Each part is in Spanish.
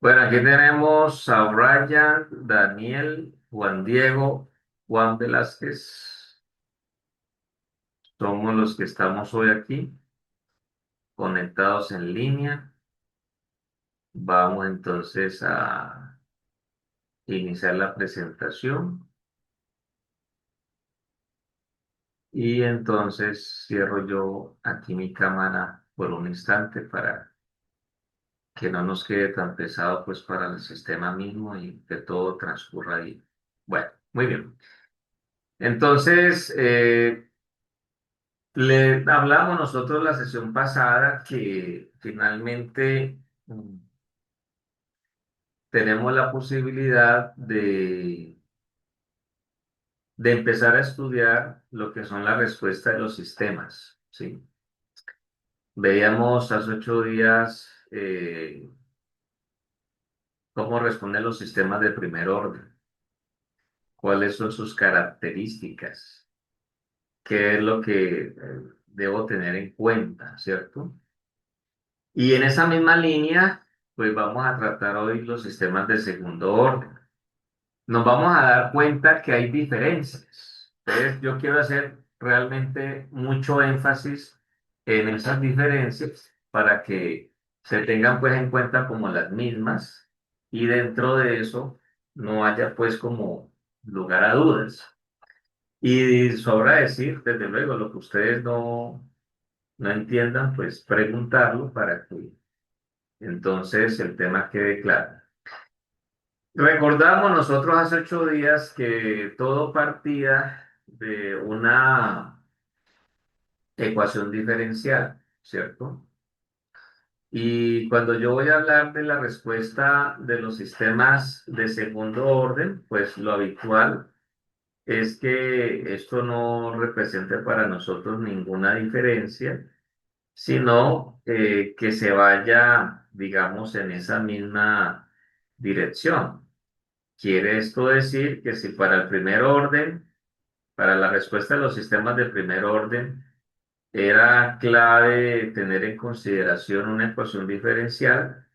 Bueno, aquí tenemos a Brian, Daniel, Juan Diego, Juan Velázquez. Somos los que estamos hoy aquí, conectados en línea. Vamos entonces a iniciar la presentación y entonces cierro yo aquí mi cámara por un instante para que no nos quede tan pesado pues para el sistema mismo y que todo transcurra ahí. Bueno, muy bien. Entonces, le hablamos nosotros la sesión pasada que finalmente tenemos la posibilidad de empezar a estudiar lo que son las respuestas de los sistemas, ¿sí? Veíamos hace 8 días cómo responden los sistemas de primer orden, cuáles son sus características, qué es lo que debo tener en cuenta, ¿cierto? Y en esa misma línea, pues vamos a tratar hoy los sistemas de segundo orden. Nos vamos a dar cuenta que hay diferencias. Entonces, yo quiero hacer realmente mucho énfasis en esas diferencias para que se tengan pues en cuenta como las mismas y dentro de eso no haya pues como lugar a dudas. Y sobra decir, desde luego, lo que ustedes no entiendan, pues preguntarlo para que entonces el tema quede claro. Recordamos nosotros hace 8 días que todo partía de una ecuación diferencial, ¿cierto? Y cuando yo voy a hablar de la respuesta de los sistemas de segundo orden, pues lo habitual es que esto no represente para nosotros ninguna diferencia, sino que se vaya, digamos, en esa misma dirección. Quiere esto decir que si para el primer orden, para la respuesta de los sistemas de primer orden, era clave tener en consideración una ecuación diferencial,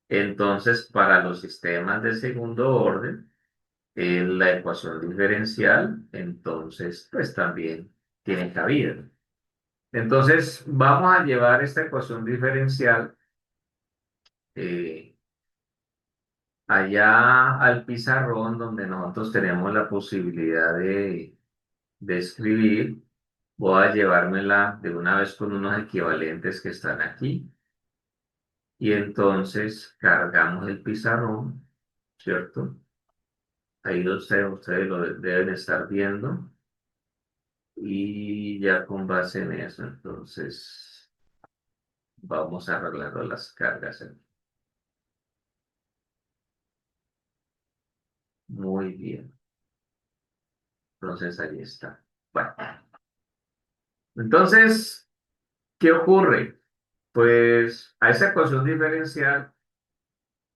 entonces para los sistemas de segundo orden, la ecuación diferencial, entonces pues también tiene cabida. Entonces vamos a llevar esta ecuación diferencial eh, allá al pizarrón donde nosotros tenemos la posibilidad de escribir. Voy a llevármela de una vez con unos equivalentes que están aquí. Y entonces cargamos el pizarrón, ¿cierto? Ahí ustedes lo deben estar viendo. Y ya con base en eso, entonces vamos arreglando las cargas aquí. Muy bien. Entonces ahí está. Bueno, entonces, ¿qué ocurre? Pues a esa ecuación diferencial,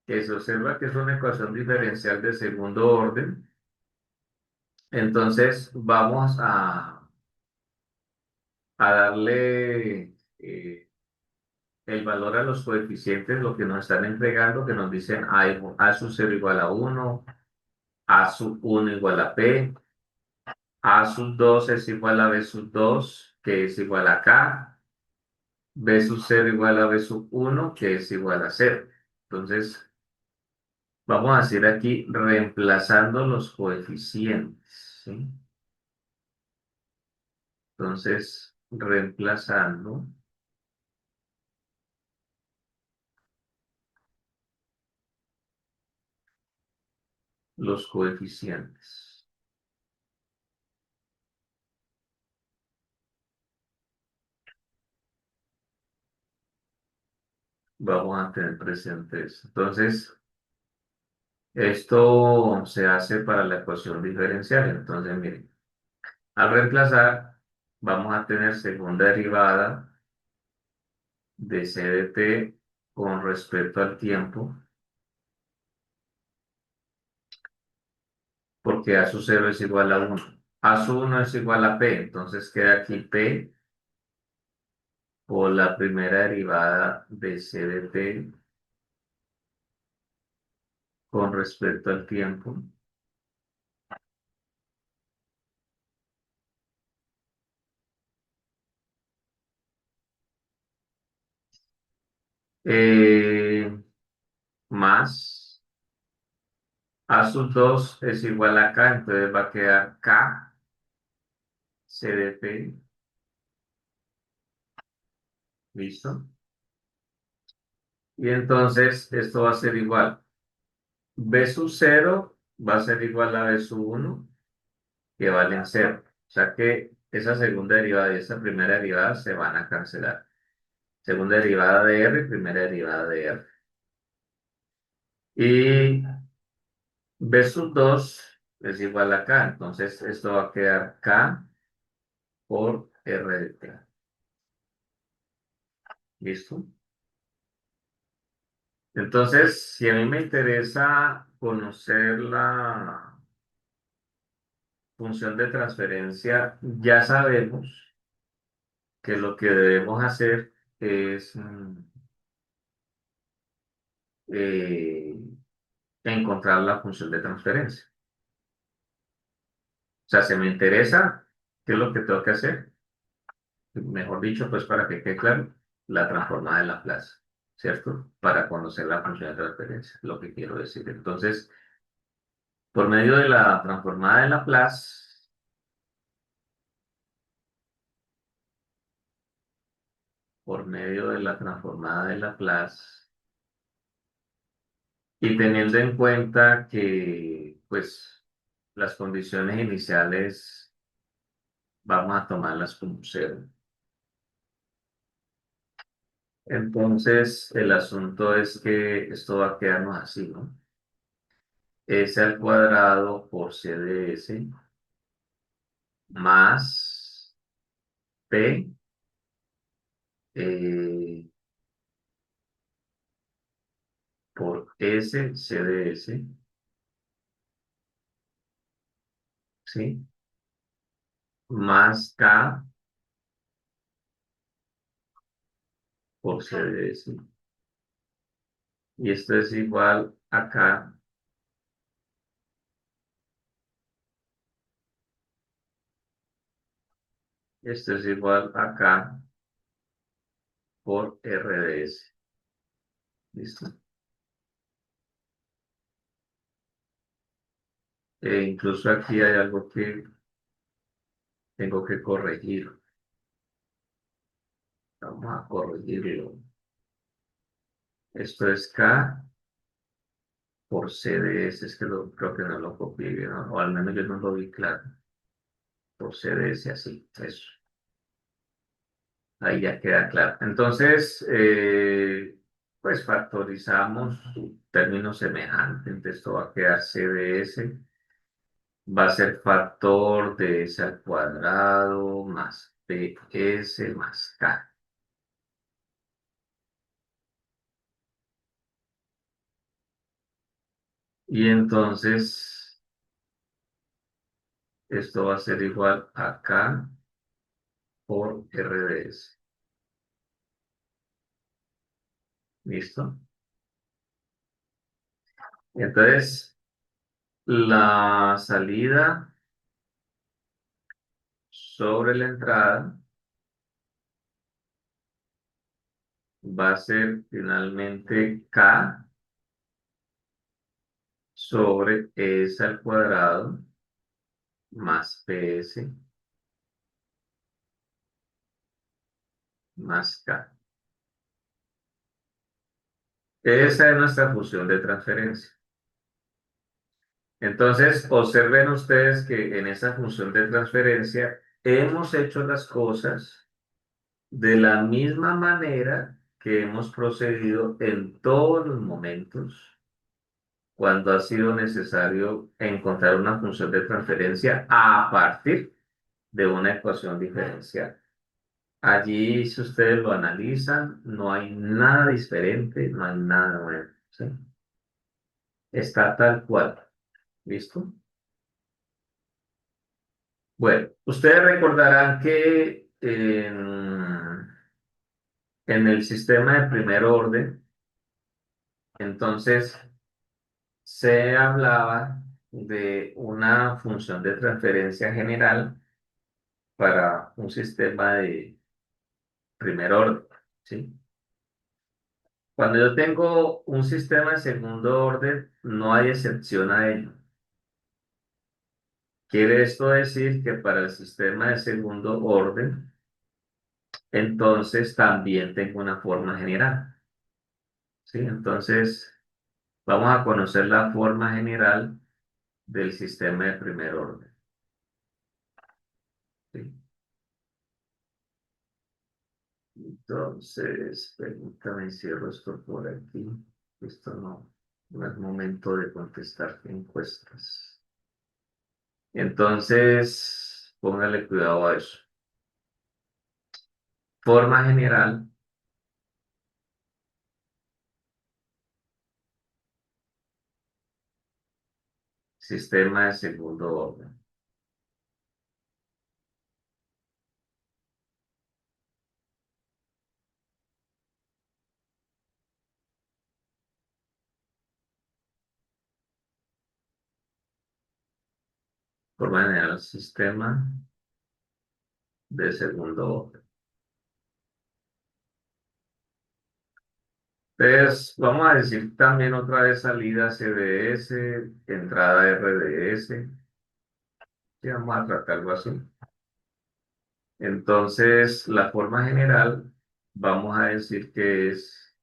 que se observa que es una ecuación diferencial de segundo orden, entonces vamos a darle el valor a los coeficientes, lo que nos están entregando, que nos dicen A sub 0 igual a 1, A sub 1 igual a P, A sub 2 es igual a B sub 2, que es igual a K, B sub 0 igual a B sub 1, que es igual a 0. Entonces, vamos a hacer aquí reemplazando los coeficientes, ¿sí? Entonces, reemplazando los coeficientes. Vamos a tener presentes. Entonces, esto se hace para la ecuación diferencial. Entonces, miren, al reemplazar, vamos a tener segunda derivada de c de t con respecto al tiempo, porque a sub 0 es igual a 1. A sub 1 es igual a p, entonces queda aquí p por la primera derivada de c de t con respecto al tiempo. Eh, Más A sub 2 es igual a K, entonces va a quedar K CDP, ¿listo? Y entonces esto va a ser igual. B sub 0 va a ser igual a B sub 1, que valen cero. O sea que esa segunda derivada y esa primera derivada se van a cancelar. Segunda derivada de R, primera derivada de R. Y B sub 2 es igual a K, entonces esto va a quedar K por R de T. ¿Listo? Entonces, si a mí me interesa conocer la función de transferencia, ya sabemos que lo que debemos hacer es eh, encontrar la función de transferencia. O sea, si me interesa, ¿qué es lo que tengo que hacer? Mejor dicho, pues para que quede claro, la transformada de Laplace, ¿cierto? Para conocer la función de transferencia, lo que quiero decir. Entonces, por medio de la transformada de Laplace, por medio de la transformada de Laplace, y teniendo en cuenta que, pues, las condiciones iniciales vamos a tomarlas como cero. Entonces, el asunto es que esto va a quedarnos así, ¿no? S al cuadrado por C de S más P eh, por S, C de S, ¿sí? Más K por C de S. Y esto es igual a K, esto es igual a K por R de S. ¿Listo? Incluso aquí hay algo que tengo que corregir. Vamos a corregirlo. Esto es K por C de S. Es que creo que no lo copié bien, ¿no? O al menos yo no lo vi claro. Por C de S así. Eso. Ahí ya queda claro. Entonces, pues factorizamos términos semejantes. Entonces, esto va a quedar C de S. Va a ser factor de S al cuadrado más PS más K. Y entonces, esto va a ser igual a K por RDS. ¿Listo? Entonces, la salida sobre la entrada va a ser finalmente K sobre S al cuadrado más PS más K. Esa es nuestra función de transferencia. Entonces, observen ustedes que en esa función de transferencia hemos hecho las cosas de la misma manera que hemos procedido en todos los momentos cuando ha sido necesario encontrar una función de transferencia a partir de una ecuación diferencial. Allí, si ustedes lo analizan, no hay nada diferente, no hay nada nuevo, ¿sí? Está tal cual. ¿Listo? Bueno, ustedes recordarán que en el sistema de primer orden, entonces, se hablaba de una función de transferencia general para un sistema de primer orden, ¿sí? Cuando yo tengo un sistema de segundo orden, no hay excepción a ello. Quiere esto decir que para el sistema de segundo orden, entonces también tengo una forma general, ¿sí? Entonces, vamos a conocer la forma general del sistema de primer orden, ¿sí? Entonces, permítame cierro esto por aquí. Esto no es momento de contestar encuestas. Entonces, póngale cuidado a eso. Forma general, sistema de segundo orden. Forma general, sistema de segundo orden. Entonces, vamos a decir también otra vez salida CDS, entrada RDS. Y vamos a tratar algo así. Entonces, la forma general, vamos a decir que es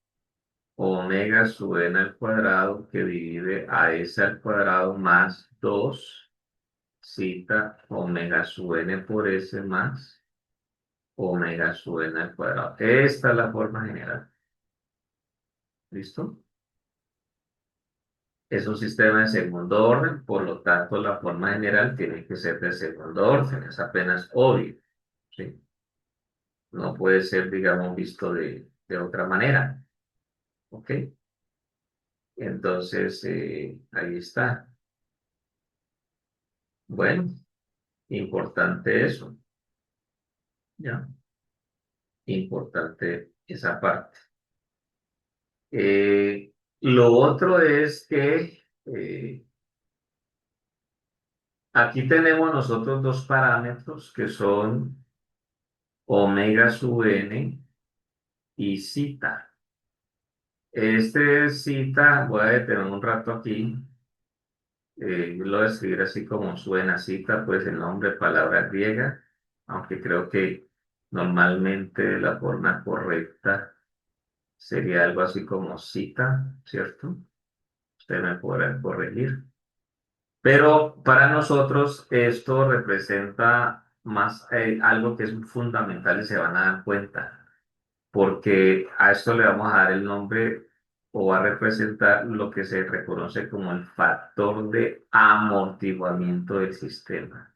omega sub n al cuadrado que divide a s al cuadrado más 2 zeta omega sub n por s más omega sub n al cuadrado. Esta es la forma general. ¿Listo? Es un sistema de segundo orden, por lo tanto la forma general tiene que ser de segundo orden, es apenas obvio, ¿sí? No puede ser, digamos, visto de otra manera, ¿ok? Entonces, ahí está. Bueno, importante eso, ¿ya? Importante esa parte. Lo otro es que aquí tenemos nosotros dos parámetros que son omega sub n y zeta. Este cita, voy a detener un rato aquí, lo voy a escribir así como suena cita, pues el nombre, palabra griega, aunque creo que normalmente la forma correcta sería algo así como cita, ¿cierto? Usted me podrá corregir. Pero para nosotros esto representa más algo que es fundamental y se van a dar cuenta, porque a esto le vamos a dar el nombre o va a representar lo que se reconoce como el factor de amortiguamiento del sistema,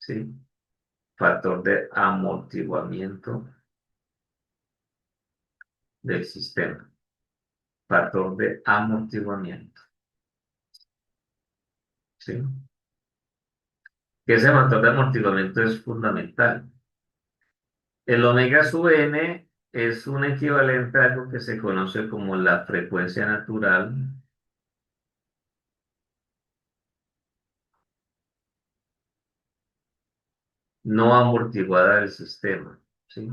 ¿sí? Factor de amortiguamiento del sistema, factor de amortiguamiento, ¿sí? Que ese factor de amortiguamiento es fundamental. El omega sub n es un equivalente a algo que se conoce como la frecuencia natural no amortiguada del sistema, ¿sí?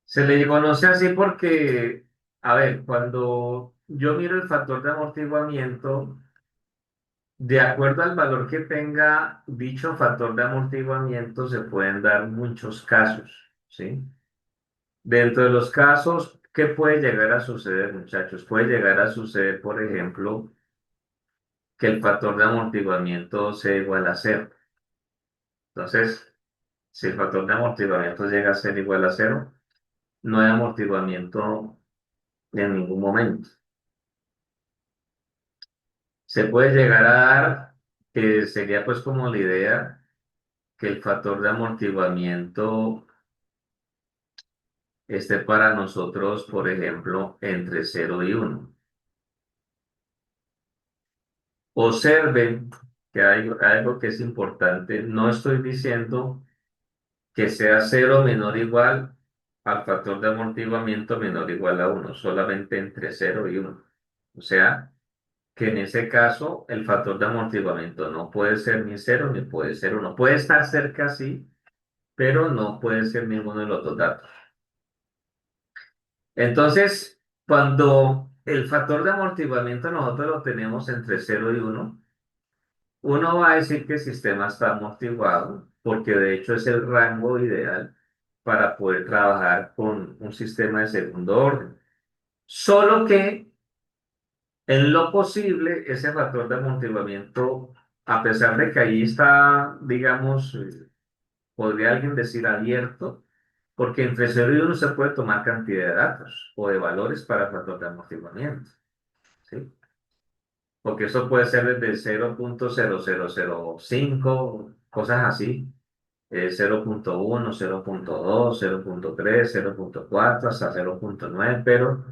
Se le conoce así porque, a ver, cuando yo miro el factor de amortiguamiento, de acuerdo al valor que tenga dicho factor de amortiguamiento, se pueden dar muchos casos, ¿sí? Dentro de los casos, ¿qué puede llegar a suceder, muchachos? Puede llegar a suceder, por ejemplo, que el factor de amortiguamiento sea igual a cero. Entonces, si el factor de amortiguamiento llega a ser igual a cero, no hay amortiguamiento en ningún momento. Se puede llegar a dar, que sería pues como la idea, que el factor de amortiguamiento esté para nosotros, por ejemplo, entre cero y uno. Observen que hay algo que es importante. No estoy diciendo que sea cero menor o igual al factor de amortiguamiento menor o igual a uno, solamente entre cero y uno. O sea, que en ese caso el factor de amortiguamiento no puede ser ni cero ni puede ser uno. Puede estar cerca, sí, pero no puede ser ninguno de los dos datos. Entonces, cuando el factor de amortiguamiento nosotros lo tenemos entre cero y uno va a decir que el sistema está amortiguado, porque de hecho es el rango ideal para poder trabajar con un sistema de segundo orden. Solo que en lo posible, ese factor de amortiguamiento, a pesar de que ahí está, digamos, podría alguien decir abierto, porque entre cero y uno se puede tomar cantidad de datos o de valores para el factor de amortiguamiento, ¿sí? Porque eso puede ser desde 0,0005 cosas así, 0,1, 0,2, 0,3, 0,4, hasta 0,9, pero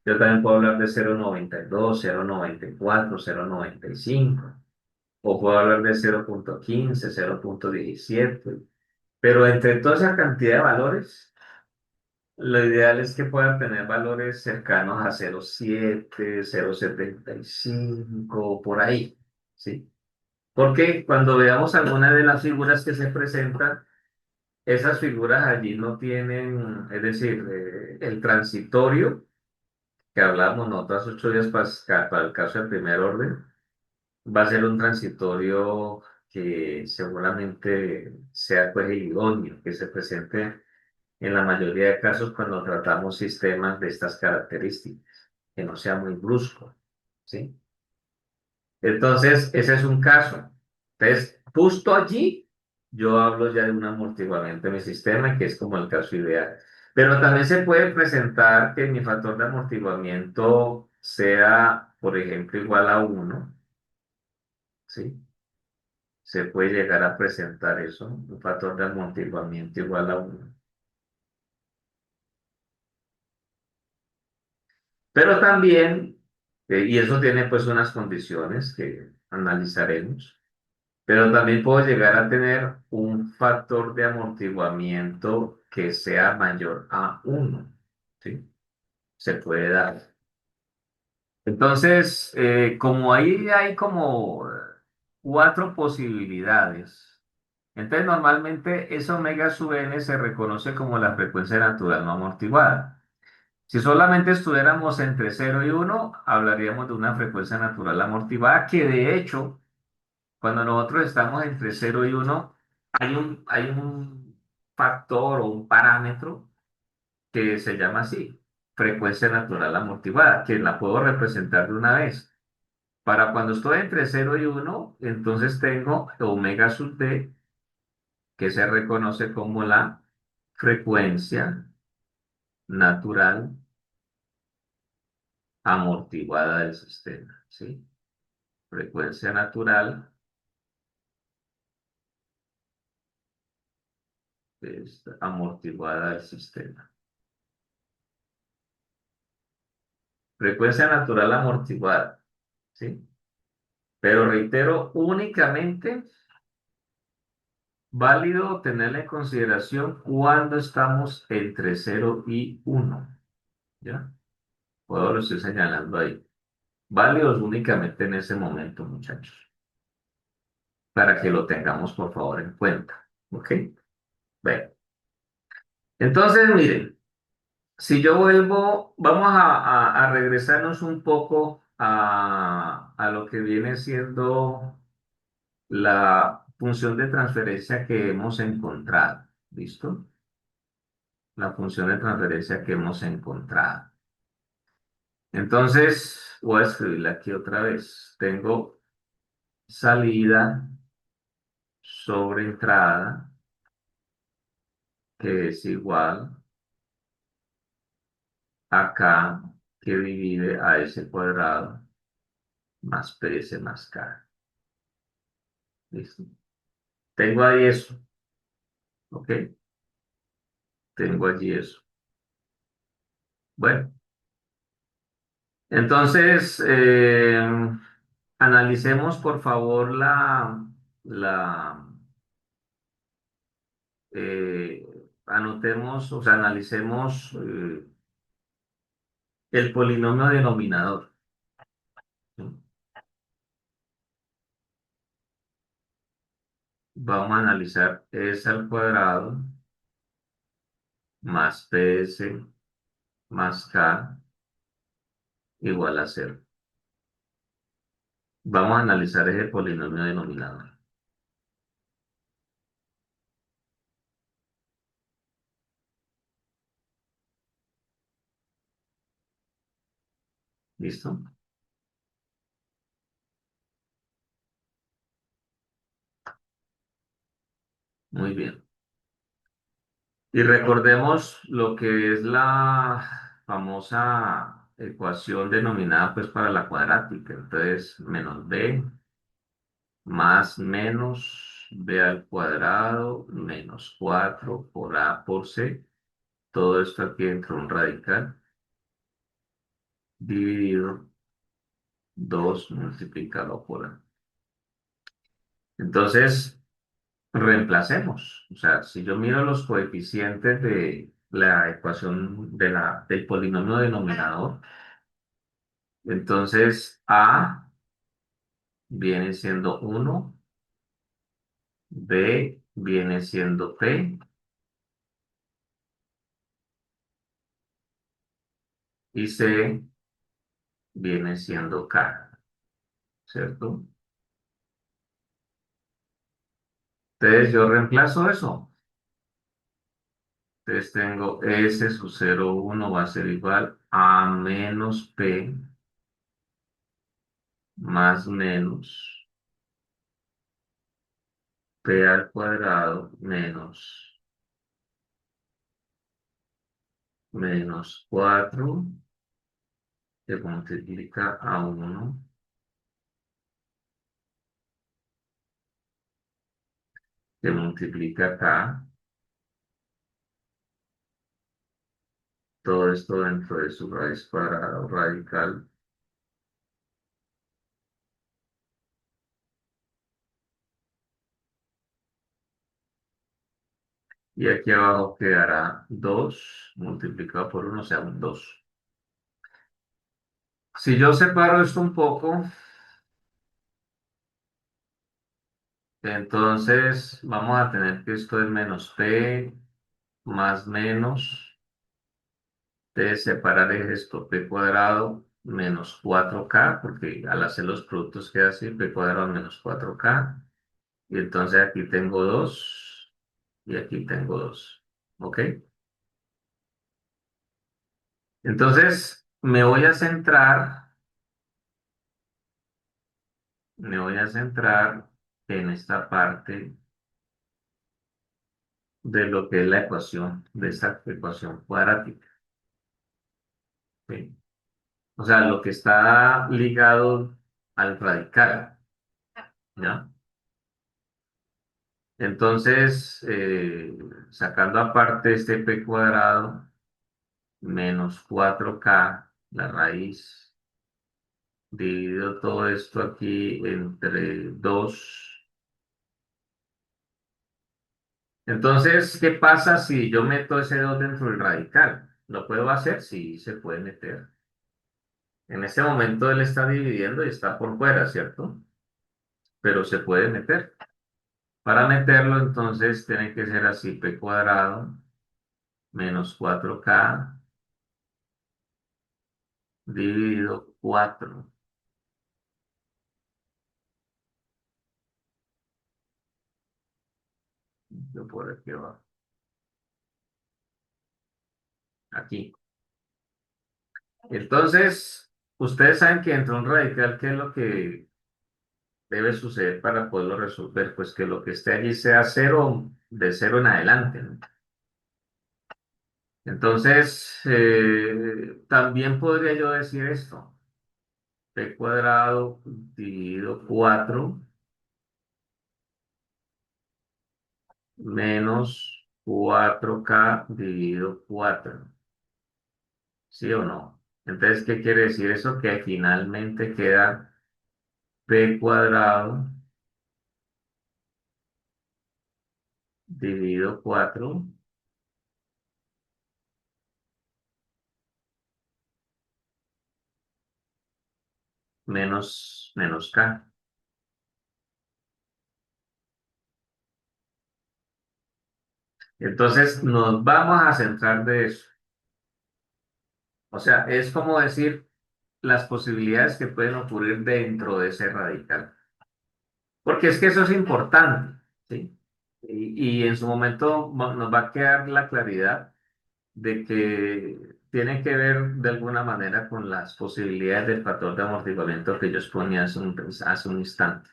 yo también puedo hablar de 0,92, 0,94, 0,95, o puedo hablar de 0,15, 0,17, pero entre toda esa cantidad de valores, lo ideal es que puedan tener valores cercanos a 0,7, 0,75, por ahí, ¿sí? Porque cuando veamos alguna de las figuras que se presentan, esas figuras allí no tienen, es decir, el transitorio que hablamos nosotros 8 días para el caso del primer orden, va a ser un transitorio que seguramente sea pues el idóneo, que se presente en la mayoría de casos cuando tratamos sistemas de estas características, que no sea muy brusco, ¿sí? Entonces, ese es un caso. Entonces, justo allí yo hablo ya de un amortiguamiento de mi sistema, que es como el caso ideal. Pero también se puede presentar que mi factor de amortiguamiento sea, por ejemplo, igual a uno, ¿sí? Se puede llegar a presentar eso, un factor de amortiguamiento igual a uno. Pero también, y eso tiene pues unas condiciones que analizaremos. Pero también puedo llegar a tener un factor de amortiguamiento que sea mayor a uno, ¿sí? Se puede dar. Entonces, como ahí hay como cuatro posibilidades, entonces normalmente esa omega sub n se reconoce como la frecuencia natural no amortiguada. Si solamente estuviéramos entre cero y uno, hablaríamos de una frecuencia natural amortiguada que de hecho cuando nosotros estamos entre cero y uno hay un factor o un parámetro que se llama así, frecuencia natural amortiguada, que la puedo representar de una vez. Para cuando estoy entre cero y uno, entonces tengo omega sub d, que se reconoce como la frecuencia natural amortiguada del sistema, ¿sí? Frecuencia natural es amortiguada del sistema. Frecuencia natural amortiguada, ¿sí? Pero reitero, únicamente válido tenerla en consideración cuando estamos entre cero y uno, ¿ya? Puedo lo estoy señalando ahí. Válidos únicamente en ese momento, muchachos, para que lo tengamos por favor en cuenta, ¿ok? Bueno, entonces miren, si yo vuelvo, vamos a regresarnos un poco a lo que viene siendo la función de transferencia que hemos encontrado. ¿Listo? La función de transferencia que hemos encontrado. Entonces, voy a escribirla aquí otra vez. Tengo salida sobre entrada, que es igual a K, que divide a S cuadrado más PS más K. ¿Listo? Tengo ahí eso. ¿Ok? Tengo allí eso. Bueno, entonces, analicemos por favor la, anotemos, o sea, analicemos el polinomio denominador. ¿Sí? Vamos a analizar s al cuadrado más ps más k igual a cero. Vamos a analizar ese polinomio denominador. ¿Listo? Muy bien. Y recordemos lo que es la famosa ecuación denominada pues para la cuadrática. Entonces, menos b más menos b al cuadrado menos 4 por a por c. Todo esto aquí dentro de un radical dividido 2 multiplicado por a. Entonces, reemplacemos. O sea, si yo miro los coeficientes de la ecuación del polinomio denominador, entonces a viene siendo 1, b viene siendo p y c viene siendo k, ¿cierto? Entonces yo reemplazo eso. Entonces tengo s sub 0,1 va a ser igual a menos p más menos p al cuadrado menos 4 que multiplica a 1 que multiplica acá, todo esto dentro de su raíz cuadrada o radical. Y aquí abajo quedará 2 multiplicado por 1, o sea, un 2. Si yo separo esto un poco, entonces vamos a tener que esto es menos p más menos. De separar esto, p cuadrado menos 4k, porque al hacer los productos queda así, p cuadrado menos 4k. Y entonces aquí tengo 2 y aquí tengo 2. ¿Ok? Entonces me voy a centrar en esta parte de lo que es la ecuación, de esta ecuación cuadrática. ¿Sí? O sea, lo que está ligado al radical, ¿ya? Entonces, sacando aparte este p cuadrado menos 4k, la raíz, divido todo esto aquí entre 2. Entonces, ¿qué pasa si yo meto ese 2 dentro del radical? ¿Lo puedo hacer? Sí, se puede meter. En este momento él está dividiendo y está por fuera, ¿cierto? Pero se puede meter. Para meterlo, entonces, tiene que ser así, p cuadrado menos 4k dividido 4. Yo por aquí abajo, aquí. Entonces, ustedes saben que entre un radical, ¿qué es lo que debe suceder para poderlo resolver? Pues que lo que esté allí sea cero, de cero en adelante, ¿no? Entonces, también podría yo decir esto, p cuadrado dividido 4 menos 4k dividido 4. ¿Sí o no? Entonces, ¿qué quiere decir eso? Que finalmente queda p cuadrado dividido 4 menos K. Entonces nos vamos a centrar de eso. O sea, es como decir las posibilidades que pueden ocurrir dentro de ese radical. Porque es que eso es importante, ¿sí? Y en su momento nos va a quedar la claridad de que tiene que ver de alguna manera con las posibilidades del factor de amortiguamiento que yo exponía hace un instante.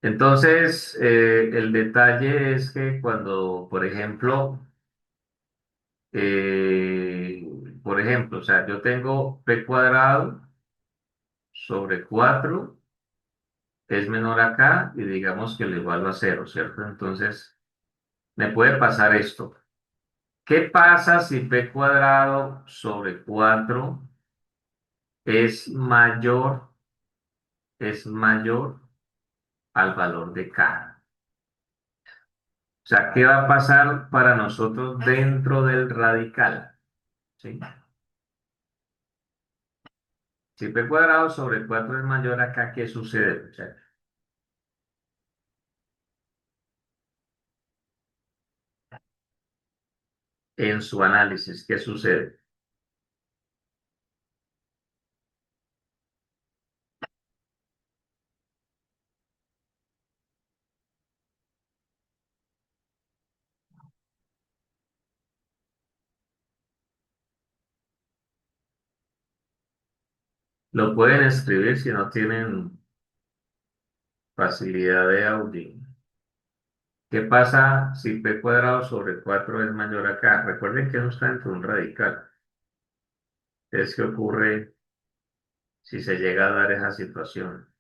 Entonces, el detalle es que cuando, eh, por ejemplo, o sea, yo tengo p cuadrado sobre 4 es menor acá y digamos que lo igualo a cero, ¿cierto? Entonces, me puede pasar esto. ¿Qué pasa si p cuadrado sobre 4 es mayor al valor de k? O sea, ¿qué va a pasar para nosotros dentro del radical? ¿Sí? Si p cuadrado sobre 4 es mayor a k, ¿qué sucede? O sea, en su análisis, ¿qué sucede? Lo pueden escribir si no tienen facilidad de audio. ¿Qué pasa si p cuadrado sobre 4 es mayor a k? Recuerden que eso está dentro de un radical. ¿Qué ocurre si se llega a dar esa situación?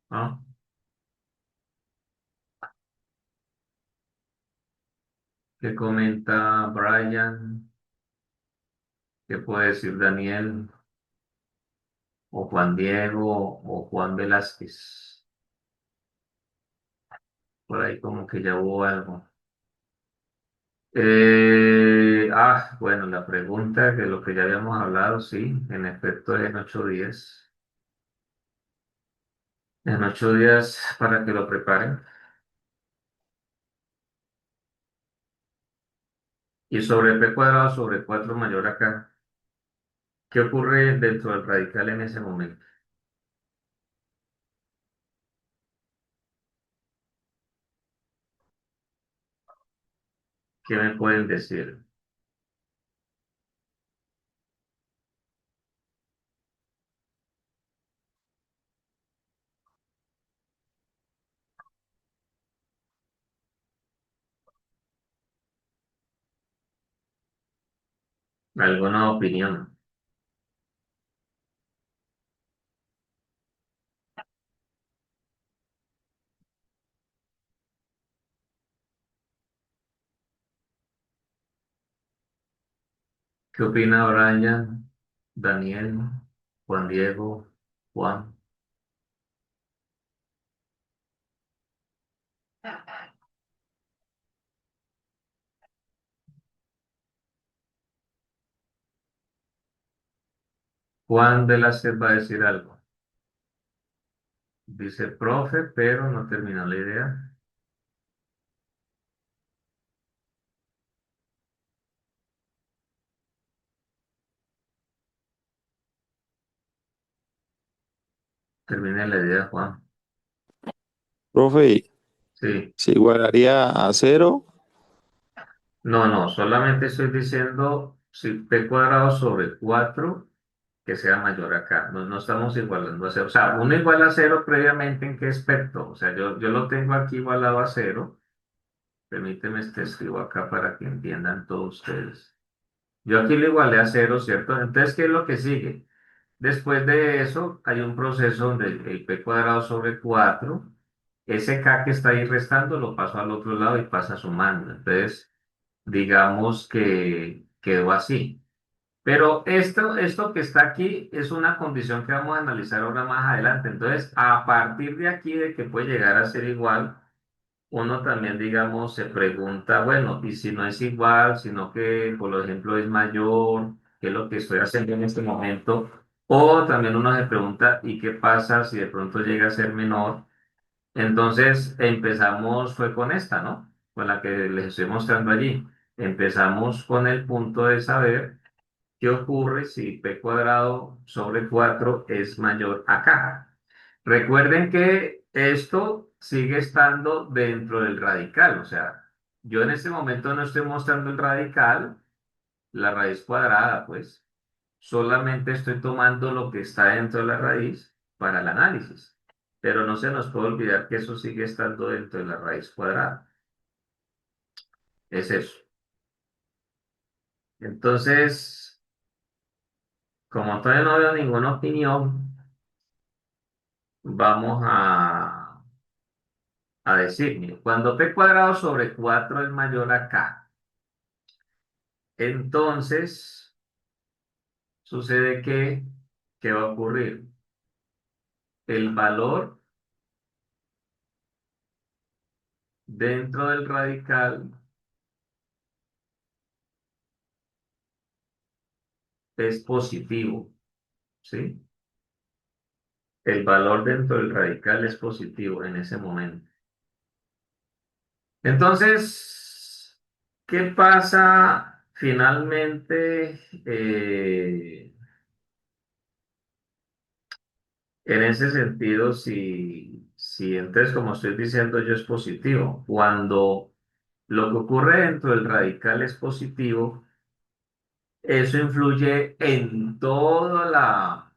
¿No? ¿Qué comenta Brian? ¿Qué puede decir Daniel? ¿O Juan Diego? ¿O Juan Velázquez? Por ahí como que ya hubo algo. Bueno, la pregunta de lo que ya habíamos hablado, sí, en efecto es en 8 días. En 8 días para que lo preparen. Y sobre p cuadrado sobre 4 mayor acá. ¿Qué ocurre dentro del radical en ese momento? ¿Qué me pueden decir? ¿Alguna opinión? ¿Qué opina Brian, Daniel, Juan Diego, Juan? Juan Velázquez va a decir algo. Dice profe, pero no terminó la idea. Termine la idea, Juan. Profe, Sí. se igualaría a cero. No, no, solamente estoy diciendo si p cuadrado sobre 4 que sea mayor acá. No, no estamos igualando a cero. O sea, uno iguala a cero previamente en qué aspecto. O sea, yo lo tengo aquí igualado a cero. Permíteme, este escribo acá para que entiendan todos ustedes. Yo aquí lo igualé a cero, ¿cierto? Entonces, ¿qué es lo que sigue? Después de eso, hay un proceso donde el p cuadrado sobre 4 ese k que está ahí restando, lo paso al otro lado y pasa sumando. Entonces, digamos que quedó así. Pero esto que está aquí es una condición que vamos a analizar ahora más adelante. Entonces, a partir de aquí, de que puede llegar a ser igual, uno también, digamos, se pregunta, bueno, y si no es igual, sino que, por ejemplo, es mayor, ¿qué es lo que estoy haciendo en este momento? O también uno se pregunta, ¿y qué pasa si de pronto llega a ser menor? Entonces empezamos, fue con esta, ¿no? Con la que les estoy mostrando allí. Empezamos con el punto de saber qué ocurre si p cuadrado sobre 4 es mayor a k. Recuerden que esto sigue estando dentro del radical, o sea, yo en este momento no estoy mostrando el radical, la raíz cuadrada, pues, solamente estoy tomando lo que está dentro de la raíz para el análisis. Pero no se nos puede olvidar que eso sigue estando dentro de la raíz cuadrada. Es eso. Entonces, como todavía no veo ninguna opinión, vamos a decir, mire, cuando p cuadrado sobre 4 es mayor a k, entonces sucede que, ¿qué va a ocurrir? El valor dentro del radical es positivo, ¿sí? El valor dentro del radical es positivo en ese momento. Entonces, ¿qué pasa finalmente en ese sentido si entonces, como estoy diciendo yo, es positivo? Cuando lo que ocurre dentro del radical es positivo, eso influye en toda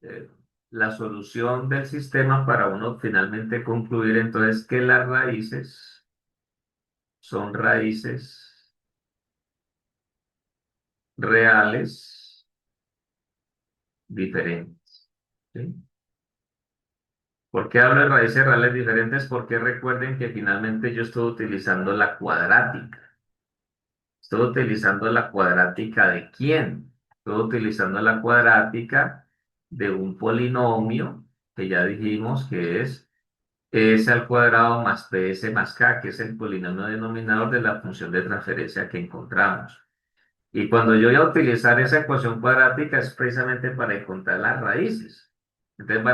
eh, la solución del sistema para uno finalmente concluir entonces que las raíces son raíces reales diferentes. ¿Sí? ¿Por qué hablo de raíces reales diferentes? Porque recuerden que finalmente yo estoy utilizando la cuadrática. Estoy utilizando la cuadrática ¿de quién? Estoy utilizando la cuadrática de un polinomio que ya dijimos que es s al cuadrado más ps más k, que es el polinomio denominador de la función de transferencia que encontramos. Y cuando yo voy a utilizar esa ecuación cuadrática es precisamente para encontrar las raíces. Entonces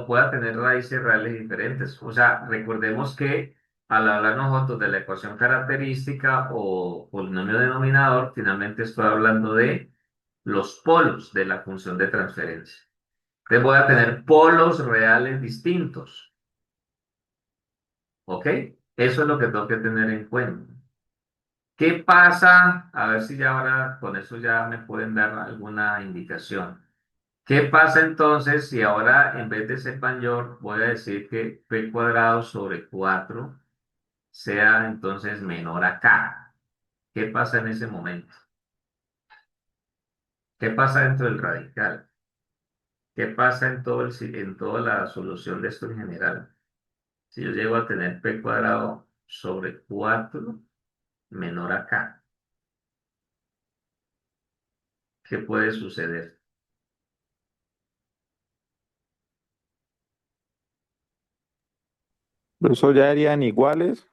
voy a tener raíces reales diferentes. O sea, recordemos que al hablar nosotros de la ecuación característica o polinomio denominador, finalmente estoy hablando de los polos de la función de transferencia. Entonces voy a tener polos reales distintos. ¿Ok? Eso es lo que tengo que tener en cuenta. ¿Qué pasa? A ver si ya ahora con eso ya me pueden dar alguna indicación. ¿Qué pasa entonces si ahora en vez de ser mayor voy a decir que p cuadrado sobre 4 sea entonces menor a k? ¿Qué pasa en ese momento? ¿Qué pasa dentro del radical? ¿Qué pasa en en toda la solución de esto en general? Si yo llego a tener p cuadrado sobre 4 menor a k, ¿qué puede suceder? Eso ya harían iguales.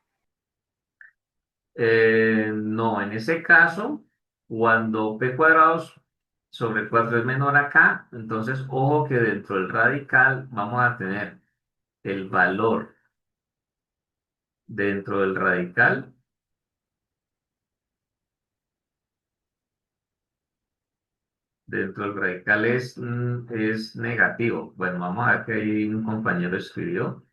No, en ese caso, cuando p cuadrado sobre 4 es menor a k, entonces ojo que dentro del radical vamos a tener el valor dentro del radical, dentro del radical es negativo. Bueno, vamos a ver que ahí un compañero escribió.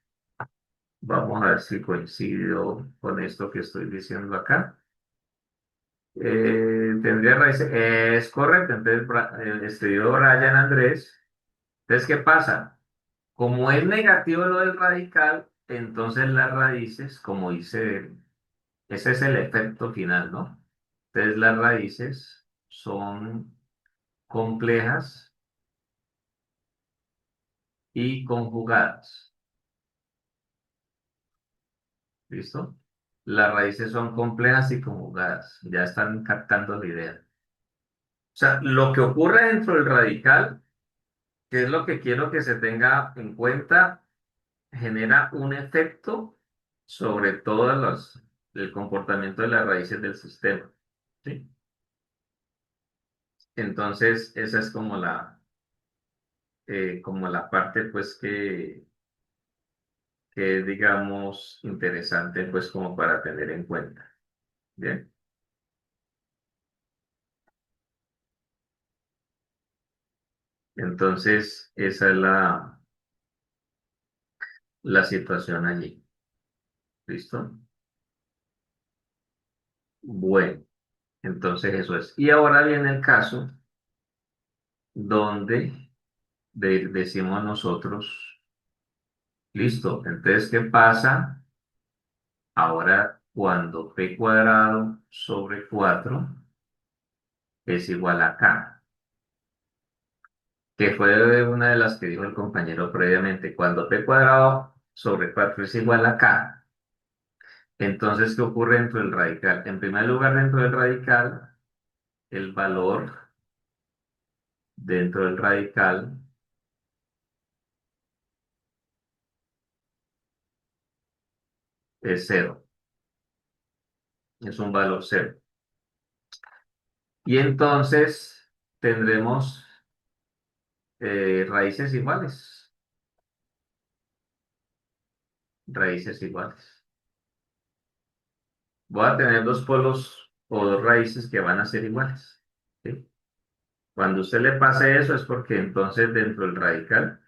Vamos a ver si coincido con esto que estoy diciendo acá. Tendría raíces, es correcto, entonces escribió Brian Andrés. Entonces, ¿qué pasa? Como es negativo lo del radical, entonces las raíces, como dice, ese es el efecto final, ¿no? Entonces las raíces son complejas y conjugadas. ¿Listo? Las raíces son complejas y conjugadas. Ya están captando la idea. O sea, lo que ocurre dentro del radical, que es lo que quiero que se tenga en cuenta, genera un efecto sobre el comportamiento de las raíces del sistema. ¿Sí? Entonces, esa es como la parte, pues, que es, digamos, interesante, pues, como para tener en cuenta. Bien, entonces, esa es la situación allí. ¿Listo? Bueno, entonces eso es. Y ahora viene el caso donde decimos nosotros, listo, entonces, ¿qué pasa ahora cuando p cuadrado sobre 4 es igual a k? Que fue una de las que dijo el compañero previamente. Cuando p cuadrado sobre 4 es igual a k, entonces, ¿qué ocurre dentro del radical? En primer lugar, dentro del radical, el valor dentro del radical es cero, es un valor cero. Y entonces tendremos raíces iguales, raíces iguales. Voy a tener dos polos o dos raíces que van a ser iguales. ¿Sí? Cuando usted le pase eso es porque entonces dentro del radical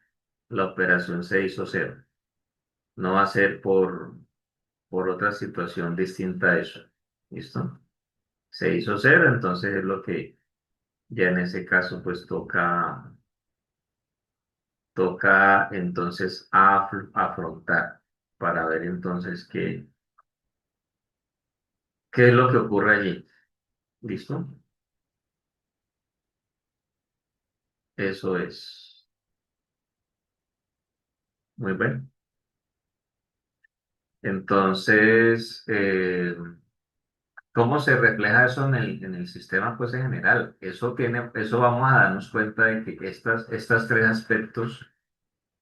la operación se hizo cero. No va a ser por otra situación distinta a eso. ¿Listo? Se hizo cero, entonces es lo que ya en ese caso pues toca entonces afrontar para ver entonces qué es lo que ocurre allí. ¿Listo? Eso es. Muy bien. Entonces, ¿cómo se refleja eso en el sistema, pues en general? Eso vamos a darnos cuenta de que estas tres aspectos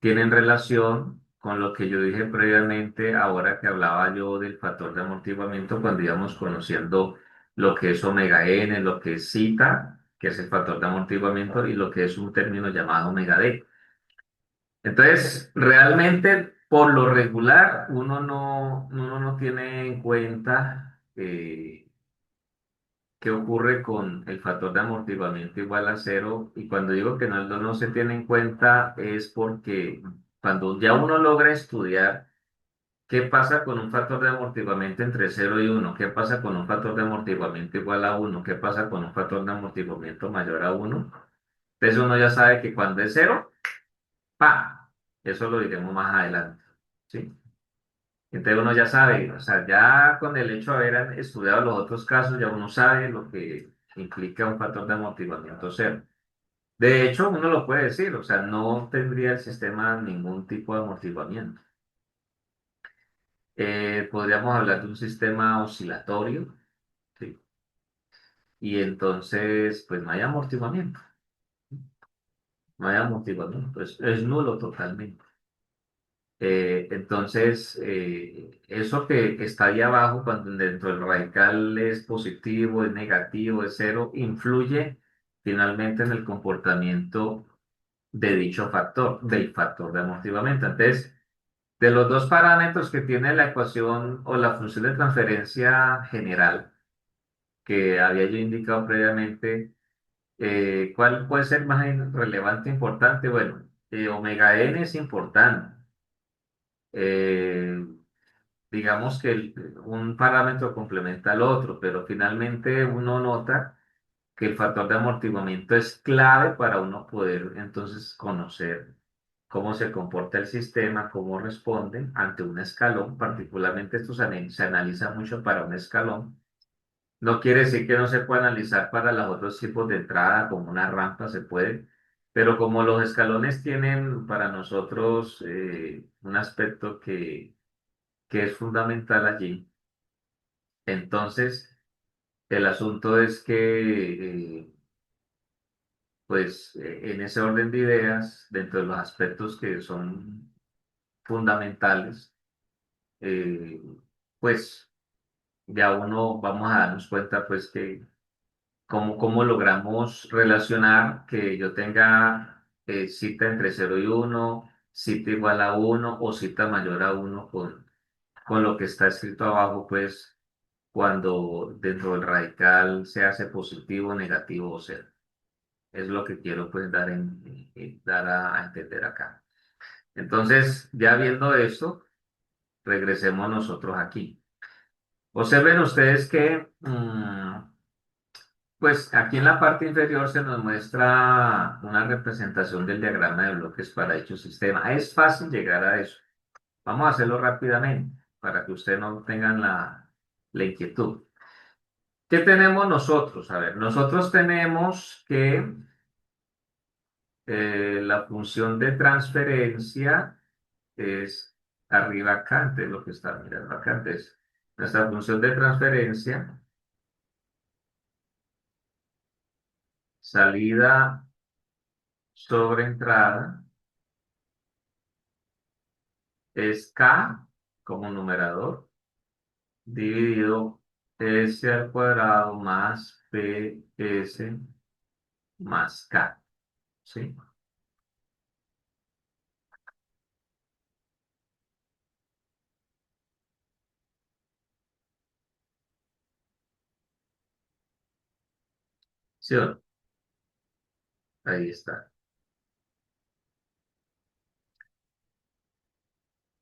tienen relación con lo que yo dije previamente, ahora que hablaba yo del factor de amortiguamiento, cuando íbamos conociendo lo que es omega n, lo que es zeta, que es el factor de amortiguamiento, y lo que es un término llamado omega d. Entonces, realmente, por lo regular, uno no tiene en cuenta qué ocurre con el factor de amortiguamiento igual a cero. Y cuando digo que no se tiene en cuenta es porque cuando ya uno logra estudiar qué pasa con un factor de amortiguamiento entre cero y uno, qué pasa con un factor de amortiguamiento igual a uno, qué pasa con un factor de amortiguamiento mayor a uno, entonces uno ya sabe que cuando es cero, ¡pa! Eso lo diremos más adelante. ¿Sí? Entonces uno ya sabe, o sea, ya con el hecho de haber estudiado los otros casos, ya uno sabe lo que implica un factor de amortiguamiento cero. De hecho, uno lo puede decir, o sea, no tendría el sistema ningún tipo de amortiguamiento. Podríamos hablar de un sistema oscilatorio, ¿sí? Y entonces, pues no hay amortiguamiento, no hay amortiguamiento, es nulo totalmente. Entonces, eso que está ahí abajo, cuando dentro del radical es positivo, es negativo, es cero, influye finalmente en el comportamiento de dicho factor, del factor de amortiguamiento. Entonces, de los dos parámetros que tiene la ecuación o la función de transferencia general que había yo indicado previamente, ¿cuál puede ser más relevante e importante? Bueno, omega n es importante. Eh, digamos que un parámetro complementa al otro, pero finalmente uno nota que el factor de amortiguamiento es clave para uno poder entonces conocer cómo se comporta el sistema, cómo responde ante un escalón. Particularmente esto se analiza mucho para un escalón. No quiere decir que no se pueda analizar para los otros tipos de entrada, como una rampa se puede, pero como los escalones tienen para nosotros un aspecto que es fundamental allí, entonces el asunto es que pues en ese orden de ideas, dentro de los aspectos que son fundamentales, eh, pues ya uno vamos a darnos cuenta pues que cómo logramos relacionar que yo tenga cita entre 0 y 1, cita igual a 1 o cita mayor a 1 con lo que está escrito abajo, pues cuando dentro del radical se hace positivo, negativo o cero. Es lo que quiero pues dar a entender acá. Entonces, ya viendo esto, regresemos nosotros aquí. Observen ustedes que, pues aquí en la parte inferior se nos muestra una representación del diagrama de bloques para dicho sistema. Es fácil llegar a eso. Vamos a hacerlo rápidamente para que ustedes no tengan la inquietud. ¿Qué tenemos nosotros? A ver, nosotros tenemos que la función de transferencia es arriba acá, antes lo que está mirando acá antes. Nuestra función de transferencia, salida sobre entrada, es K como numerador, dividido S al cuadrado más PS más K. ¿Sí? ¿Sí o no? Ahí está.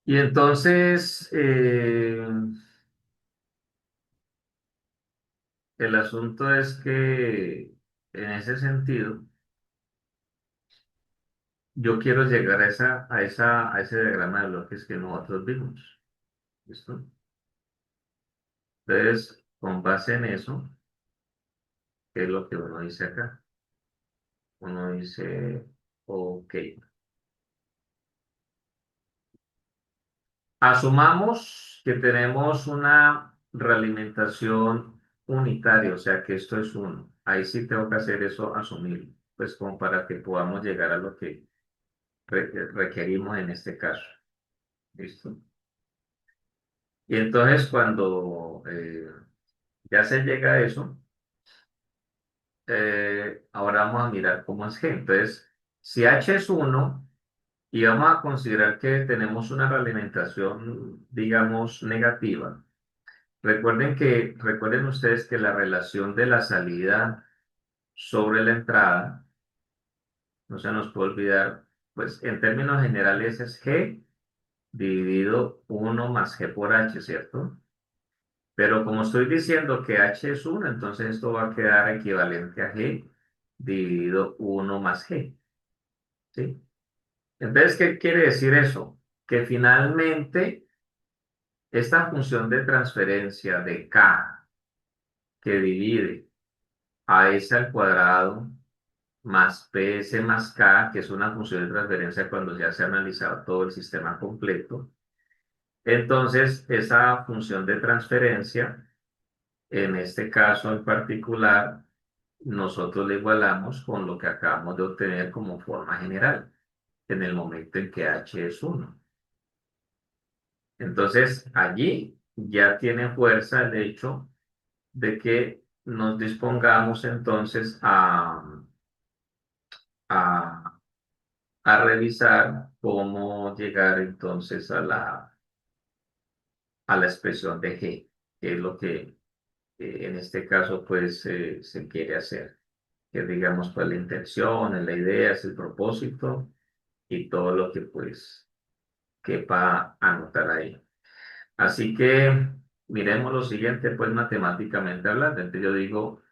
Y entonces, el asunto es que en ese sentido, yo quiero llegar a ese diagrama de bloques que nosotros vimos. ¿Listo? Entonces, con base en eso, ¿qué es lo que uno dice acá? Uno dice, ok. Asumamos que tenemos una realimentación unitaria, o sea que esto es uno. Ahí sí tengo que hacer eso, asumir, pues como para que podamos llegar a lo que requerimos en este caso. ¿Listo? Y entonces cuando ya se llega a eso, ahora vamos a mirar cómo es G. Entonces, si H es uno y vamos a considerar que tenemos una realimentación, digamos, negativa, recuerden ustedes que la relación de la salida sobre la entrada, no se nos puede olvidar, pues en términos generales es G dividido 1 más G por H, ¿cierto? Pero como estoy diciendo que H es 1, entonces esto va a quedar equivalente a G dividido 1 más G, ¿sí? Entonces, ¿qué quiere decir eso? Que finalmente esta función de transferencia de K que divide a S al cuadrado más PS más K, que es una función de transferencia cuando ya se ha analizado todo el sistema completo, entonces esa función de transferencia, en este caso en particular, nosotros le igualamos con lo que acabamos de obtener como forma general, en el momento en que H es 1. Entonces, allí ya tiene fuerza el hecho de que nos dispongamos entonces a, a revisar cómo llegar entonces a la expresión de G, que es lo que en este caso pues se quiere hacer, que digamos pues la intención, la idea, es el propósito y todo lo que pues quepa anotar ahí. Así que miremos lo siguiente, pues matemáticamente hablando. Entonces yo digo,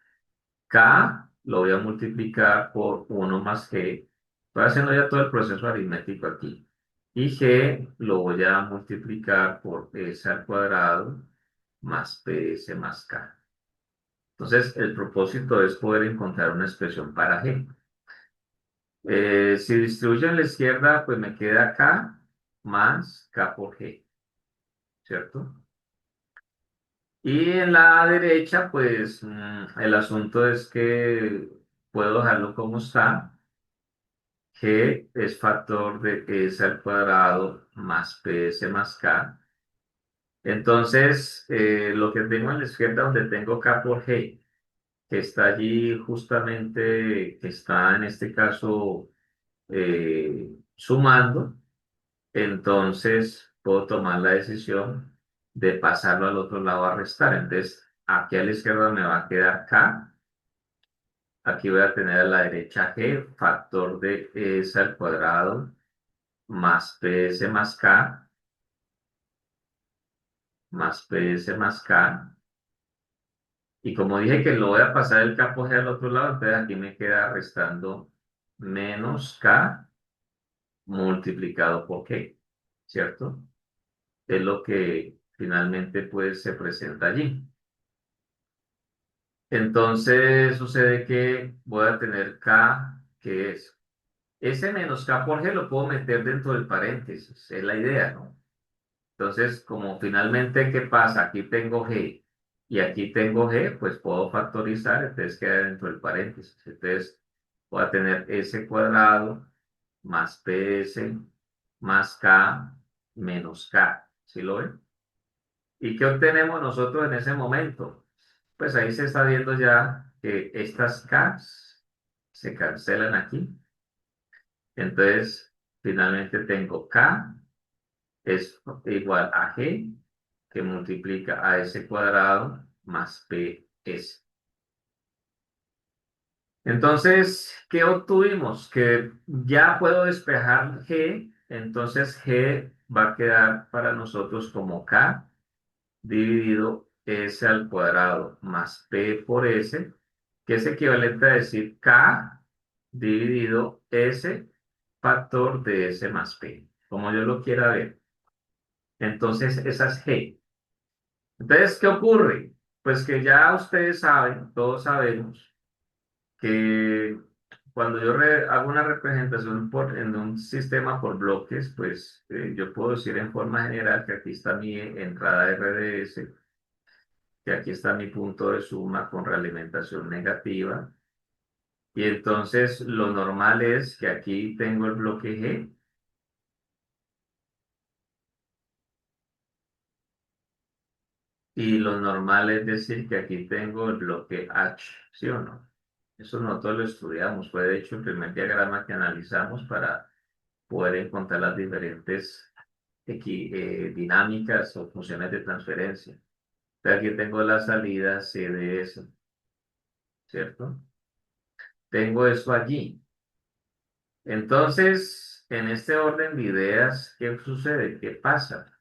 K lo voy a multiplicar por 1 más G. Estoy haciendo ya todo el proceso aritmético aquí. Y G lo voy a multiplicar por S al cuadrado más PS más K. Entonces, el propósito es poder encontrar una expresión para G. Si distribuyo en la izquierda, pues me queda K más K por G, ¿cierto? Y en la derecha, pues el asunto es que puedo dejarlo como está. G es factor de S al cuadrado más PS más K. Entonces, lo que tengo en la izquierda donde tengo K por G, que está allí justamente, que está en este caso sumando, entonces puedo tomar la decisión de pasarlo al otro lado a restar. Entonces, aquí a la izquierda me va a quedar K. Aquí voy a tener a la derecha G, factor de S al cuadrado más PS más K, más PS más K. Y como dije que lo voy a pasar el K por G al otro lado, entonces aquí me queda restando menos K multiplicado por G, ¿cierto? Es lo que finalmente pues se presenta allí. Entonces sucede que voy a tener K, que es ese menos K por G lo puedo meter dentro del paréntesis, es la idea, ¿no? Entonces, como finalmente, ¿qué pasa? Aquí tengo G y aquí tengo G, pues puedo factorizar, entonces queda dentro del paréntesis. Entonces, voy a tener S cuadrado más PS más K menos K. ¿Sí lo ven? ¿Y qué obtenemos nosotros en ese momento? Pues ahí se está viendo ya que estas Ks se cancelan aquí. Entonces, finalmente tengo K es igual a G que multiplica a S cuadrado más PS. Entonces, ¿qué obtuvimos? Que ya puedo despejar G, entonces G va a quedar para nosotros como K dividido S al cuadrado más P por S, que es equivalente a decir K dividido S factor de S más P, como yo lo quiera ver. Entonces, esa es G. Entonces, ¿qué ocurre? Pues que ya ustedes saben, todos sabemos, que cuando yo hago una representación en un sistema por bloques, pues yo puedo decir en forma general que aquí está mi entrada RDS, que aquí está mi punto de suma con realimentación negativa, y entonces lo normal es que aquí tengo el bloque G, y lo normal es decir que aquí tengo el bloque H, ¿sí o no? Eso nosotros lo estudiamos, fue de hecho el primer diagrama que analizamos para poder encontrar las diferentes dinámicas o funciones de transferencia. Entonces, aquí tengo la salida CDS, ¿cierto? Tengo eso allí. Entonces, en este orden de ideas, ¿qué sucede? ¿Qué pasa?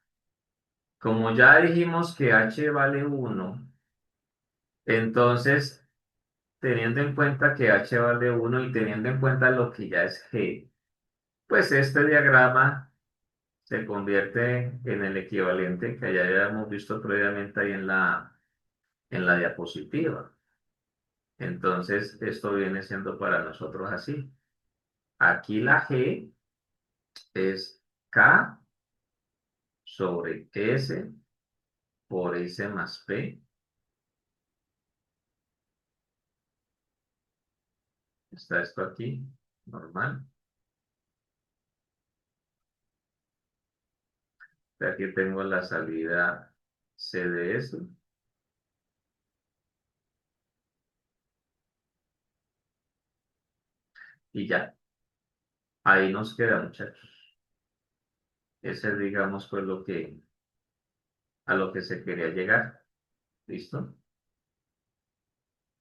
Como ya dijimos que H vale 1, entonces, teniendo en cuenta que H vale 1 y teniendo en cuenta lo que ya es G, pues este diagrama se convierte en el equivalente que ya habíamos visto previamente ahí en la diapositiva. Entonces, esto viene siendo para nosotros así. Aquí la G es K sobre S por S más P. Está esto aquí, normal. Aquí tengo la salida C de S y ya. Ahí nos queda, muchachos. Ese es, digamos, pues a lo que se quería llegar. ¿Listo?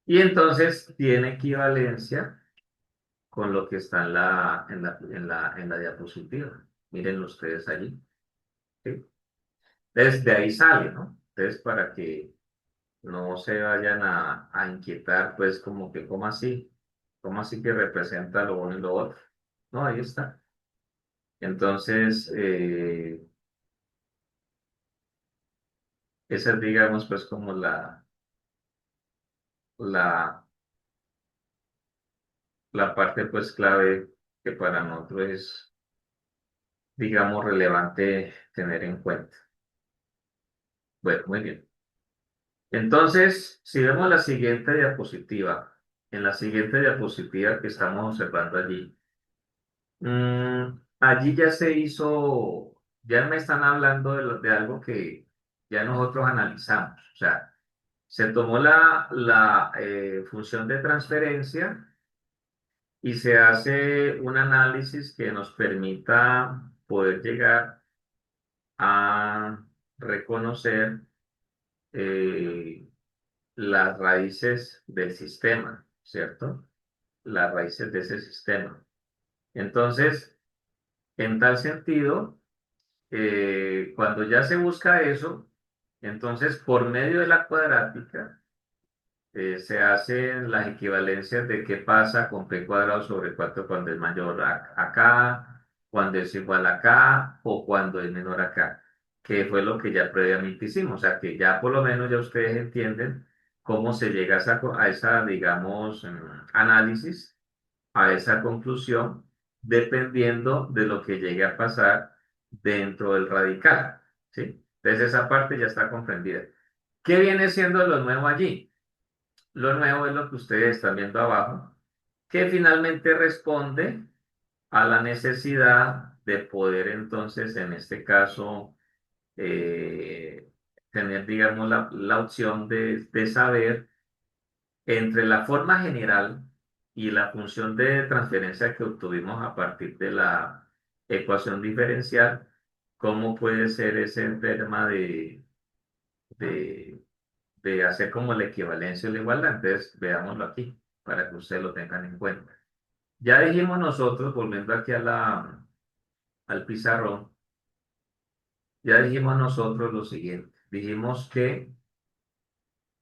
Y entonces tiene equivalencia con lo que está en la diapositiva. Miren ustedes allí. ¿Sí? Desde ahí sale, ¿no? Entonces, para que no se vayan a inquietar, pues como que, ¿cómo así? ¿Cómo así que representa lo uno y lo otro? No, ahí está. Entonces, esa es, digamos, pues como la, la parte, pues, clave que para nosotros es, digamos, relevante tener en cuenta. Bueno, muy bien. Entonces, si vemos la siguiente diapositiva, en la siguiente diapositiva que estamos observando allí. Allí ya se hizo, ya me están hablando de algo que ya nosotros analizamos. O sea, se tomó la función de transferencia y se hace un análisis que nos permita poder llegar a reconocer eh, las raíces del sistema, ¿cierto? Las raíces de ese sistema. Entonces, en tal sentido, cuando ya se busca eso, entonces por medio de la cuadrática se hacen las equivalencias de qué pasa con p cuadrado sobre 4 cuando es mayor acá, cuando es igual acá o cuando es menor acá, que fue lo que ya previamente hicimos. O sea que ya por lo menos ya ustedes entienden cómo se llega a esa, digamos, análisis, a esa conclusión, dependiendo de lo que llegue a pasar dentro del radical. ¿Sí? Entonces esa parte ya está comprendida. ¿Qué viene siendo lo nuevo allí? Lo nuevo es lo que ustedes están viendo abajo, que finalmente responde a la necesidad de poder entonces, en este caso, tener, digamos, la opción de saber entre la forma general y la función de transferencia que obtuvimos a partir de la ecuación diferencial, cómo puede ser ese tema de de hacer como la equivalencia o la igualdad. Entonces, veámoslo aquí para que ustedes lo tengan en cuenta. Ya dijimos nosotros, volviendo aquí al pizarrón, ya dijimos nosotros lo siguiente. Dijimos que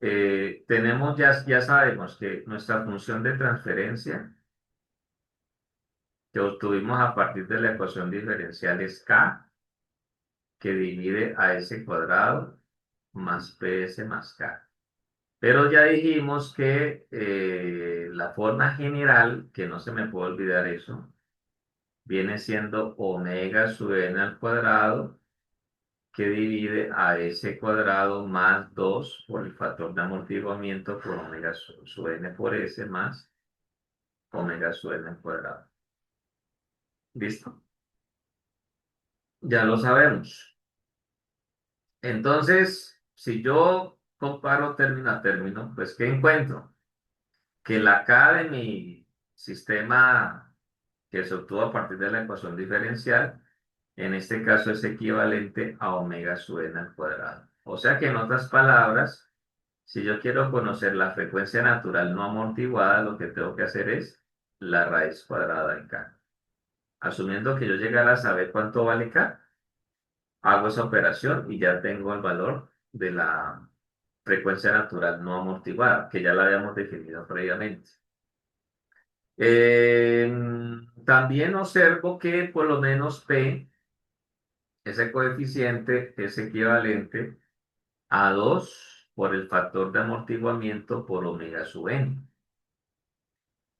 ya sabemos que nuestra función de transferencia que obtuvimos a partir de la ecuación diferencial es k, que divide a s cuadrado más ps más k. Pero ya dijimos que la forma general, que no se me puede olvidar eso, viene siendo omega sub n al cuadrado, que divide a s cuadrado más 2 por el factor de amortiguamiento por omega sub n por s más omega sub n al cuadrado. ¿Listo? Ya lo sabemos. Entonces, si yo comparo término a término, pues ¿qué encuentro? Que la K de mi sistema que se obtuvo a partir de la ecuación diferencial, en este caso es equivalente a omega sub n al cuadrado. O sea que en otras palabras, si yo quiero conocer la frecuencia natural no amortiguada, lo que tengo que hacer es la raíz cuadrada de K. Asumiendo que yo llegara a saber cuánto vale K, hago esa operación y ya tengo el valor de la frecuencia natural no amortiguada, que ya la habíamos definido previamente. También observo que por lo menos P, ese coeficiente, es equivalente a 2 por el factor de amortiguamiento por omega sub n.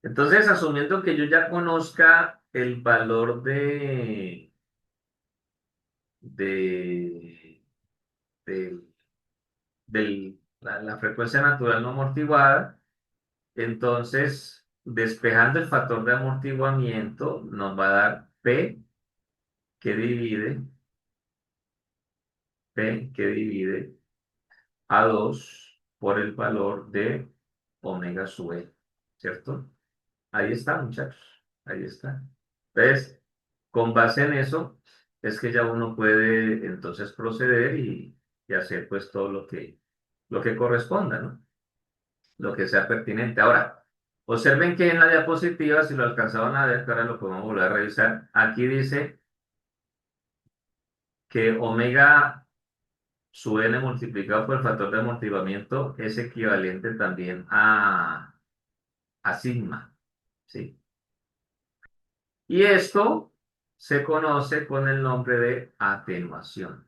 Entonces, asumiendo que yo ya conozca el valor de, de, la frecuencia natural no amortiguada, entonces, despejando el factor de amortiguamiento, nos va a dar que divide, P que divide a 2 por el valor de omega sub e, ¿cierto? Ahí está, muchachos, ahí está. Entonces, con base en eso, es que ya uno puede entonces proceder y hacer pues todo lo que corresponda, ¿no? Lo que sea pertinente. Ahora, observen que en la diapositiva, si lo alcanzaban a ver, que ahora lo podemos volver a revisar, aquí dice que omega sub n multiplicado por el factor de amortiguamiento es equivalente también a sigma, ¿sí? Y esto se conoce con el nombre de atenuación.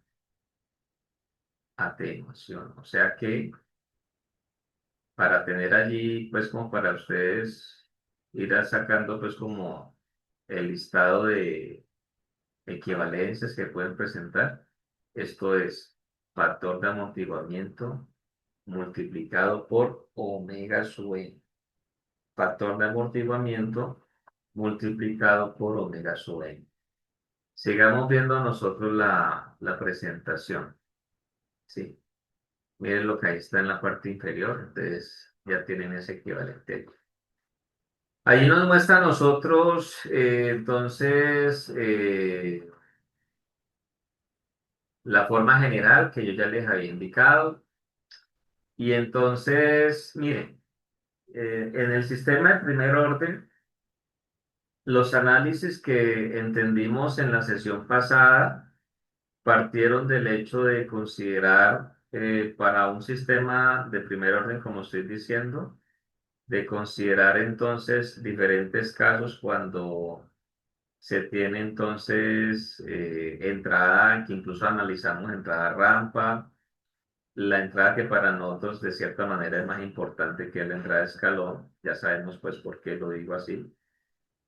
Atenuación. O sea que para tener allí, pues como para ustedes ir sacando pues como el listado de equivalencias que pueden presentar, esto es factor de amortiguamiento multiplicado por omega sub n. factor de amortiguamiento multiplicado por omega sub n. Sigamos viendo nosotros la presentación, ¿sí? Miren lo que ahí está en la parte inferior, entonces ya tienen ese equivalente. Ahí nos muestra a nosotros, entonces, la forma general que yo ya les había indicado. Y entonces, miren, en el sistema de primer orden, los análisis que entendimos en la sesión pasada partieron del hecho de considerar para un sistema de primer orden, como estoy diciendo, de considerar entonces diferentes casos cuando se tiene entonces entrada, que incluso analizamos entrada rampa, la entrada que para nosotros de cierta manera es más importante que la entrada de escalón, ya sabemos pues por qué lo digo así,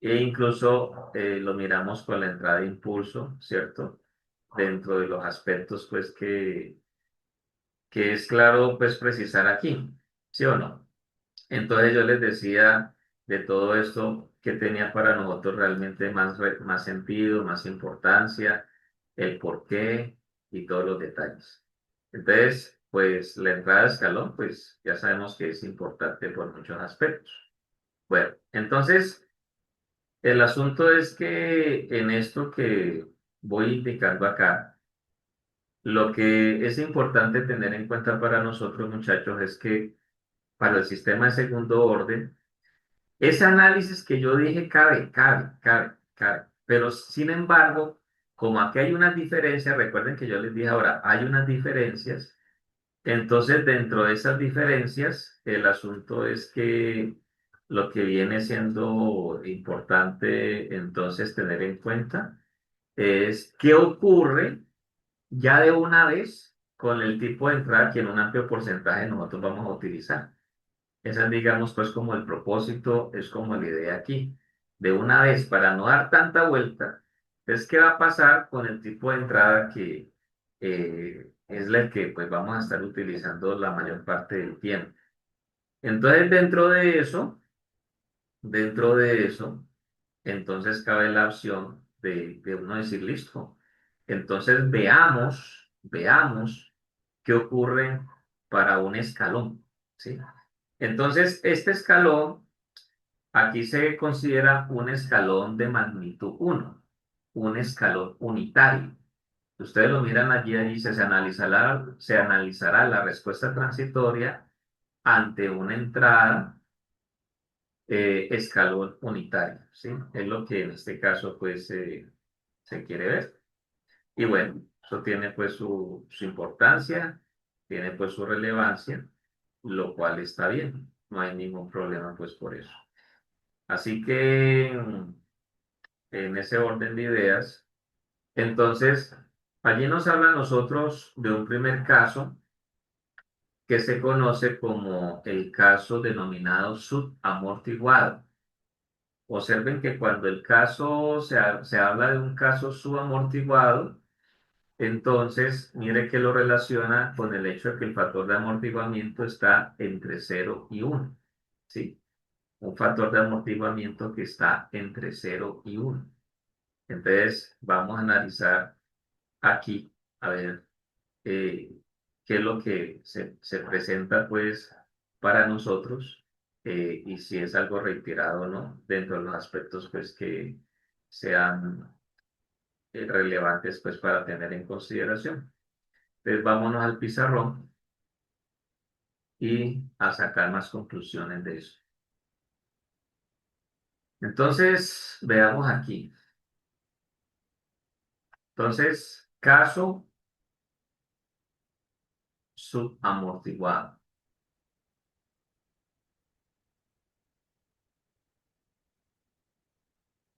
e incluso lo miramos con la entrada de impulso, ¿cierto? Dentro de los aspectos pues que es claro pues precisar aquí, ¿sí o no? Entonces yo les decía de todo esto que tenía para nosotros realmente más sentido, más importancia, el por qué y todos los detalles. Entonces, pues la entrada de escalón, pues ya sabemos que es importante por muchos aspectos. Bueno, entonces el asunto es que en esto que voy indicando acá, lo que es importante tener en cuenta para nosotros, muchachos, es que para el sistema de segundo orden, ese análisis que yo dije cabe. Pero sin embargo, como aquí hay unas diferencias, recuerden que yo les dije ahora, hay unas diferencias. Entonces, dentro de esas diferencias, el asunto es que lo que viene siendo importante entonces tener en cuenta es qué ocurre ya de una vez con el tipo de entrada que en un amplio porcentaje nosotros vamos a utilizar. Esa es, digamos, pues como el propósito, es como la idea aquí. De una vez, para no dar tanta vuelta, es qué va a pasar con el tipo de entrada que es la que pues vamos a estar utilizando la mayor parte del tiempo. Entonces, dentro de eso, entonces cabe la opción de uno decir, listo. Entonces veamos qué ocurre para un escalón, ¿sí? Entonces, este escalón aquí se considera un escalón de magnitud uno, un escalón unitario. Ustedes lo miran allí, allí se analizará la respuesta transitoria ante una entrada escalón unitario, ¿sí? Es lo que en este caso pues se quiere ver. Y bueno, eso tiene pues su importancia, tiene pues su relevancia, lo cual está bien, no hay ningún problema pues por eso. Así que en ese orden de ideas, entonces, allí nos habla a nosotros de un primer caso que se conoce como el caso denominado subamortiguado. Observen que cuando el caso se habla de un caso subamortiguado, entonces mire que lo relaciona con el hecho de que el factor de amortiguamiento está entre 0 y 1. ¿Sí? Un factor de amortiguamiento que está entre 0 y 1. Entonces, vamos a analizar aquí, a ver eh, qué es lo que se presenta pues para nosotros y si es algo reiterado o no dentro de los aspectos pues que sean relevantes pues para tener en consideración. Entonces vámonos al pizarrón y a sacar más conclusiones de eso. Entonces, veamos aquí. Entonces, caso subamortiguado.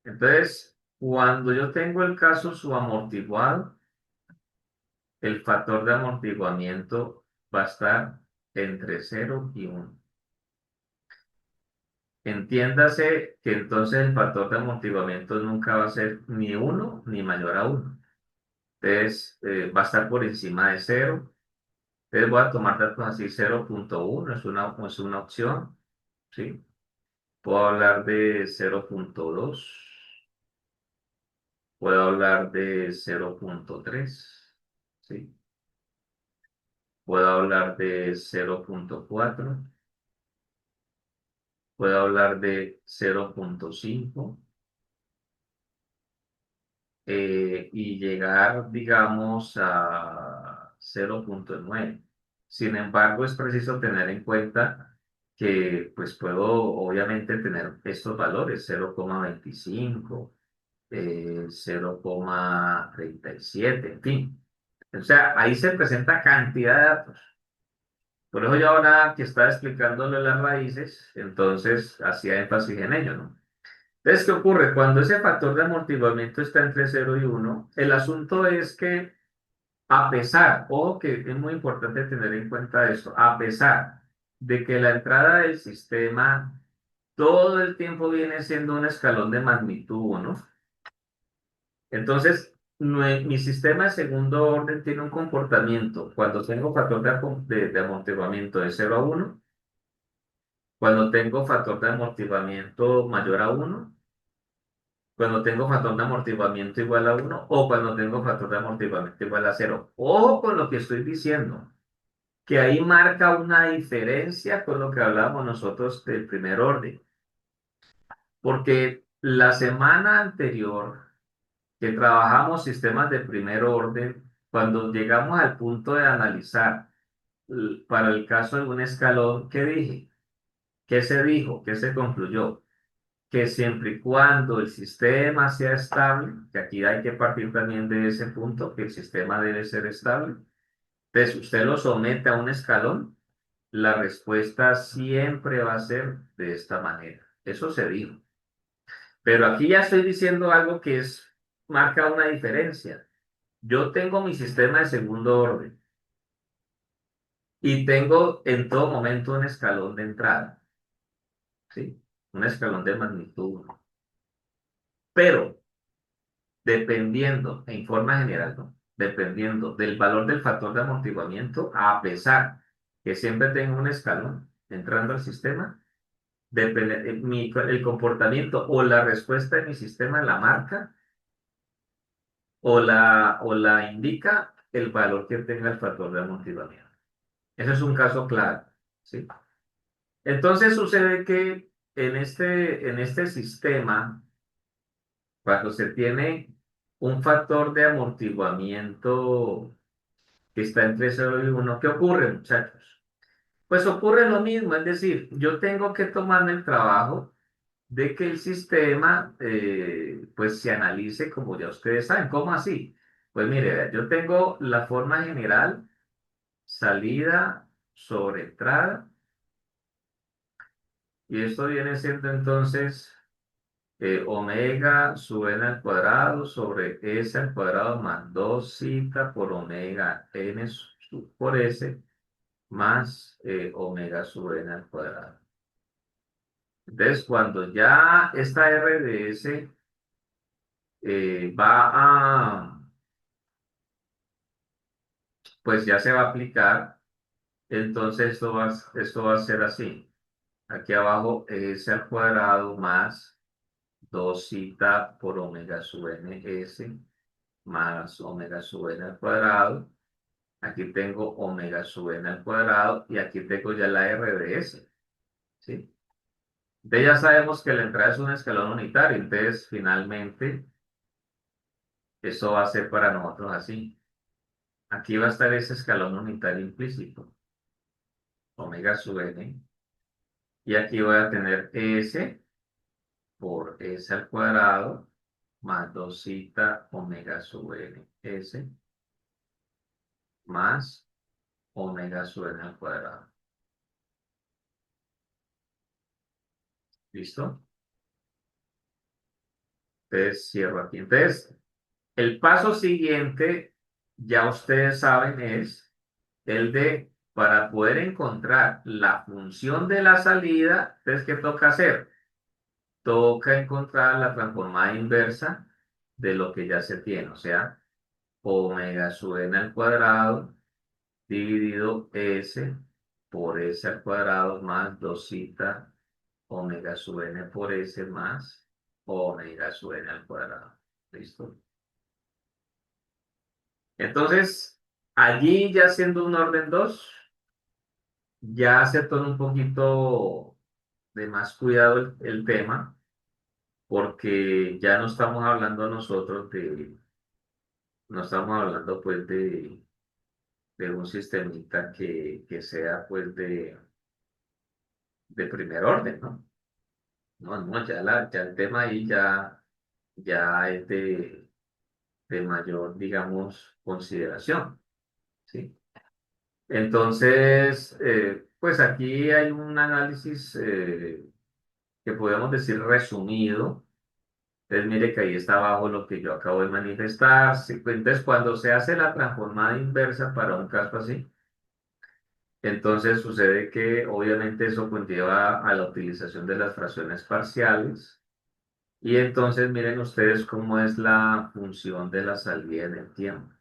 Entonces, cuando yo tengo el caso subamortiguado, el factor de amortiguamiento va a estar entre 0 y 1. Entiéndase que entonces el factor de amortiguamiento nunca va a ser ni 1 ni mayor a 1. Entonces, va a estar por encima de 0. Entonces, voy a tomar datos así, 0,1 es una opción, ¿sí? puedo hablar de 0,2, puedo hablar de 0,3, ¿sí? Puedo hablar de 0,4, puedo hablar de 0,5 y llegar, digamos, a 0,9. Sin embargo, es preciso tener en cuenta que pues puedo obviamente tener estos valores, 0,25, 0,37, en fin. O sea, ahí se presenta cantidad de datos. Por eso yo ahora que estaba explicándole las raíces, entonces hacía énfasis en ello, ¿no? Entonces, ¿qué ocurre? Cuando ese factor de amortiguamiento está entre 0 y 1, el asunto es que a pesar, ojo que es muy importante tener en cuenta esto, a pesar de que la entrada del sistema todo el tiempo viene siendo un escalón de magnitud, ¿no? Entonces, mi sistema de segundo orden tiene un comportamiento cuando tengo factor de amortiguamiento de 0 a 1, cuando tengo factor de amortiguamiento mayor a 1, cuando tengo factor de amortiguamiento igual a 1 o cuando tengo factor de amortiguamiento igual a 0. Ojo con lo que estoy diciendo, que ahí marca una diferencia con lo que hablábamos nosotros del primer orden, porque la semana anterior que trabajamos sistemas de primer orden, cuando llegamos al punto de analizar para el caso de un escalón, ¿qué dije? ¿Qué se dijo? ¿Qué se concluyó? Que siempre y cuando el sistema sea estable, que aquí hay que partir también de ese punto, que el sistema debe ser estable, entonces usted lo somete a un escalón, la respuesta siempre va a ser de esta manera. Eso se dijo. Pero aquí ya estoy diciendo algo que marca una diferencia. Yo tengo mi sistema de segundo orden y tengo en todo momento un escalón de entrada, ¿sí? Un escalón de magnitud. Pero dependiendo, en forma general, ¿no? Dependiendo del valor del factor de amortiguamiento, a pesar que siempre tengo un escalón entrando al sistema, depende, el comportamiento o la respuesta de mi sistema la marca o la indica el valor que tenga el factor de amortiguamiento. Ese es un caso claro, ¿sí? Entonces sucede que en este sistema, cuando se tiene un factor de amortiguamiento que está entre 0 y 1, ¿qué ocurre, muchachos? Pues ocurre lo mismo, es decir, yo tengo que tomarme el trabajo de que el sistema pues se analice como ya ustedes saben. ¿Cómo así? Pues mire, vea, yo tengo la forma general, salida sobre entrada, y esto viene siendo entonces omega sub n al cuadrado sobre s al cuadrado más 2 zeta por omega n por s más omega sub n al cuadrado. Entonces, cuando ya esta RDS va a, pues ya se va a aplicar, entonces esto va a ser así. Aquí abajo s al cuadrado más 2 zeta por omega sub n s más omega sub n al cuadrado. Aquí tengo omega sub n al cuadrado y aquí tengo ya la RDS, ¿sí? De ya sabemos que la entrada es un escalón unitario, entonces finalmente eso va a ser para nosotros así. Aquí va a estar ese escalón unitario implícito, omega sub n, y aquí voy a tener s por s al cuadrado más 2 zeta omega sub n s más omega sub n al cuadrado. ¿Listo? Entonces cierro aquí. Entonces, el paso siguiente, ya ustedes saben, es el de, para poder encontrar la función de la salida, entonces, ¿qué toca hacer? Toca encontrar la transformada inversa de lo que ya se tiene, o sea, omega sub n al cuadrado dividido s por s al cuadrado más 2 zeta omega sub n por s más omega sub n al cuadrado. ¿Listo? Entonces, allí ya siendo un orden 2 ya se toma un poquito de más cuidado el tema, porque ya no estamos hablando nosotros no estamos hablando pues de un sistemita que sea pues de primer orden, ¿no? No, no, ya el tema ahí ya es de mayor, digamos, consideración, ¿sí? Entonces, pues aquí hay un análisis que podemos decir resumido. Entonces, mire que ahí está abajo lo que yo acabo de manifestar. Sí, pues, entonces, cuando se hace la transformada inversa para un caso así, entonces sucede que obviamente eso conlleva a la utilización de las fracciones parciales. Y entonces miren ustedes cómo es la función de la salida en el tiempo.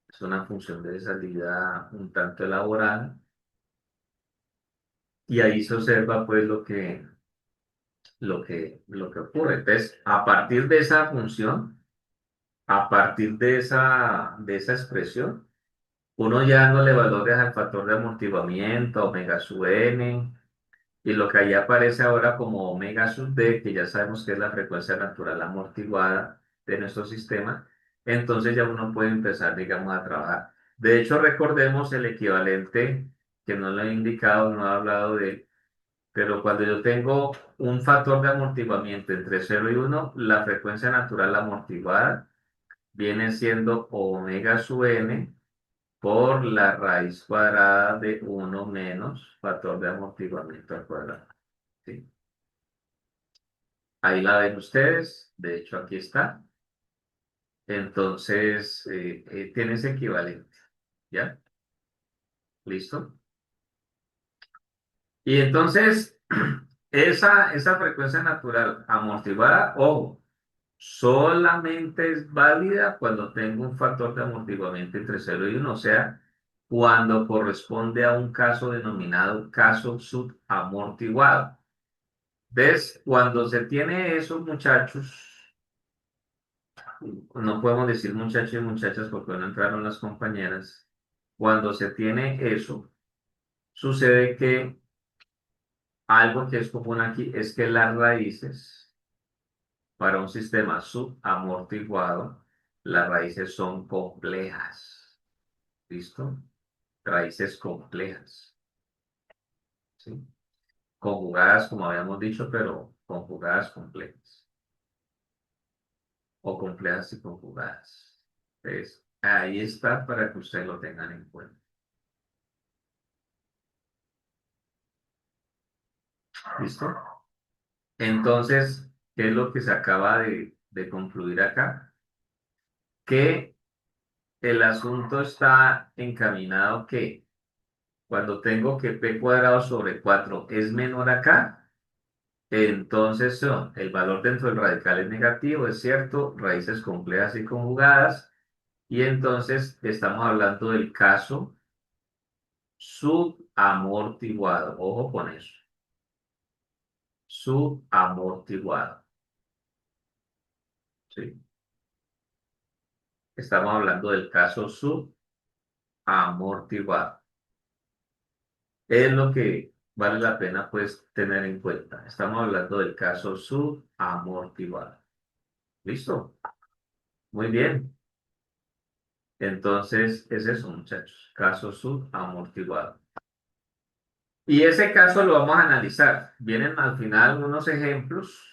Es una función de salida un tanto elaborada. Y ahí se observa pues lo que ocurre. Entonces, a partir de esa función, a partir de esa expresión, uno ya dándole valores al factor de amortiguamiento, omega sub n, y lo que ahí aparece ahora como omega sub d, que ya sabemos que es la frecuencia natural amortiguada de nuestro sistema, entonces ya uno puede empezar, digamos, a trabajar. De hecho, recordemos el equivalente, que no lo he indicado, no he hablado de él, pero cuando yo tengo un factor de amortiguamiento entre 0 y 1, la frecuencia natural amortiguada viene siendo omega sub n por la raíz cuadrada de 1 menos factor de amortiguamiento al cuadrado. ¿Sí? Ahí la ven ustedes, de hecho aquí está. Entonces, tiene ese equivalente. ¿Ya? ¿Listo? Y entonces, esa frecuencia natural amortiguada, ojo, solamente es válida cuando tengo un factor de amortiguamiento entre 0 y 1, o sea, cuando corresponde a un caso denominado caso subamortiguado. ¿Ves? Cuando se tiene eso, muchachos, no podemos decir muchachos y muchachas porque no entraron las compañeras. Cuando se tiene eso, sucede que algo que es común aquí es que las raíces para un sistema subamortiguado, las raíces son complejas. ¿Listo? Raíces complejas. ¿Sí? Conjugadas, como habíamos dicho, pero conjugadas complejas. O complejas y conjugadas. Entonces, ahí está para que ustedes lo tengan en cuenta. ¿Listo? Entonces, ¿qué es lo que se acaba de concluir acá? Que el asunto está encaminado que cuando tengo que p cuadrado sobre 4 es menor acá, entonces el valor dentro del radical es negativo, es cierto, raíces complejas y conjugadas, y entonces estamos hablando del caso subamortiguado. Ojo con eso, subamortiguado. ¿Sí? Estamos hablando del caso subamortiguado. Es lo que vale la pena pues tener en cuenta. Estamos hablando del caso subamortiguado. ¿Listo? Muy bien. Entonces, es eso, muchachos. Caso subamortiguado. Y ese caso lo vamos a analizar. Vienen al final unos ejemplos.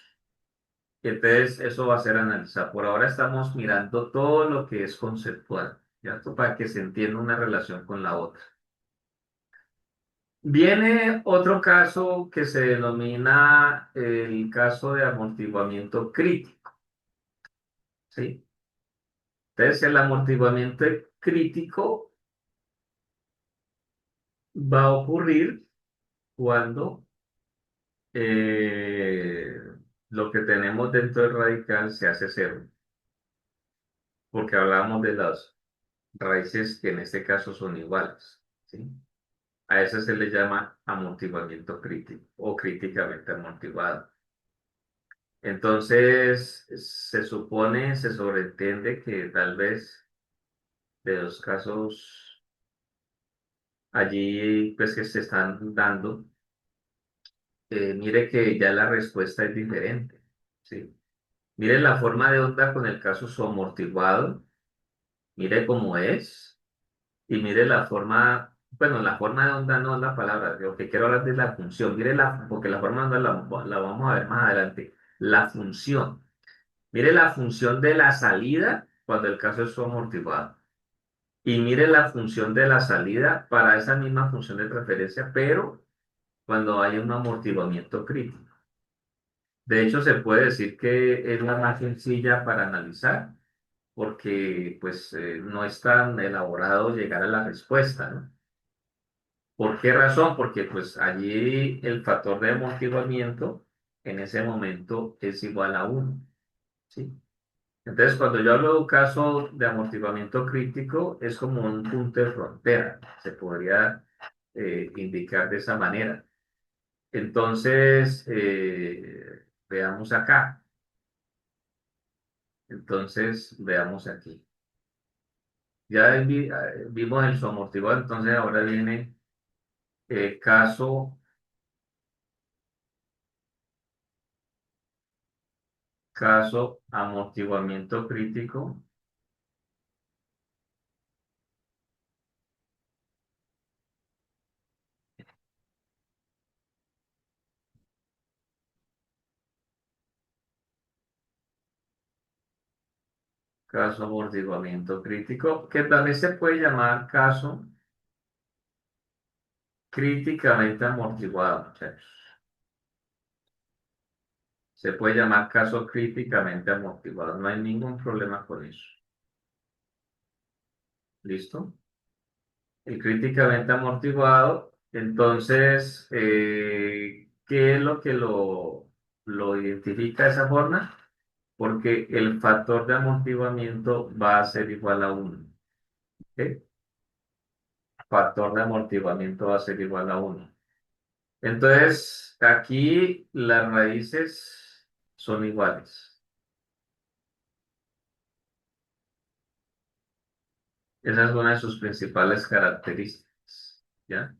Y entonces eso va a ser analizar. Por ahora estamos mirando todo lo que es conceptual, ¿cierto? Para que se entienda una relación con la otra. Viene otro caso que se denomina el caso de amortiguamiento crítico, ¿sí? Entonces, el amortiguamiento crítico va a ocurrir cuando eh, lo que tenemos dentro del radical se hace cero, porque hablamos de las raíces que en este caso son iguales, ¿sí? A eso se le llama amortiguamiento crítico o críticamente amortiguado. Entonces, se supone, se sobreentiende que tal vez de los casos allí pues que se están dando, mire que ya la respuesta es diferente, ¿sí? Mire la forma de onda con el caso su amortiguado, mire cómo es, y mire la forma, bueno, la forma de onda no es la palabra, lo que quiero hablar de la función, mire porque la forma de onda la vamos a ver más adelante, la función. Mire la función de la salida cuando el caso es su amortiguado. Y mire la función de la salida para esa misma función de preferencia, pero cuando hay un amortiguamiento crítico. De hecho, se puede decir que es la más sencilla para analizar porque pues no es tan elaborado llegar a la respuesta, ¿no? ¿Por qué razón? Porque pues allí el factor de amortiguamiento en ese momento es igual a uno, ¿sí? Entonces, cuando yo hablo de un caso de amortiguamiento crítico, es como un punto de frontera, se podría indicar de esa manera. Entonces, veamos acá. Entonces, veamos aquí. Ya vimos el amortiguador, entonces ahora viene caso, caso amortiguamiento crítico, caso amortiguamiento crítico, que también se puede llamar caso críticamente amortiguado, muchachos. Se puede llamar caso críticamente amortiguado, no hay ningún problema con eso. ¿Listo? El críticamente amortiguado, entonces, ¿qué es lo que lo identifica de esa forma? Porque el factor de amortiguamiento va a ser igual a 1. Factor de amortiguamiento va a ser igual a 1. Entonces, aquí las raíces son iguales. Esa es una de sus principales características, ¿ya?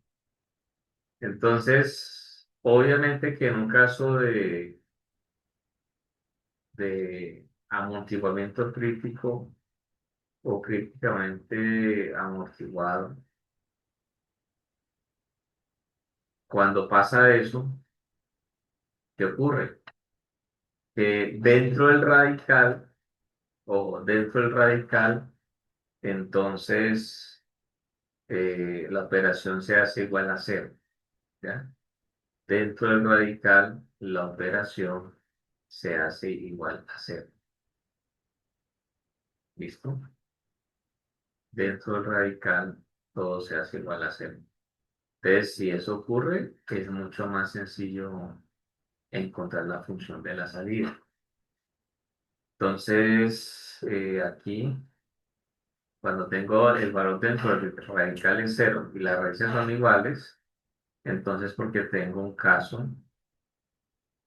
Entonces, obviamente que en un caso de amortiguamiento crítico o críticamente amortiguado, cuando pasa eso, ¿qué ocurre? Que dentro del radical o dentro del radical, entonces la operación se hace igual a cero, ¿ya? Dentro del radical, la operación se hace igual a cero. ¿Listo? Dentro del radical, todo se hace igual a cero. Entonces, si eso ocurre, es mucho más sencillo encontrar la función de la salida. Entonces, aquí, cuando tengo el valor dentro del radical en cero y las raíces son iguales, entonces porque tengo un caso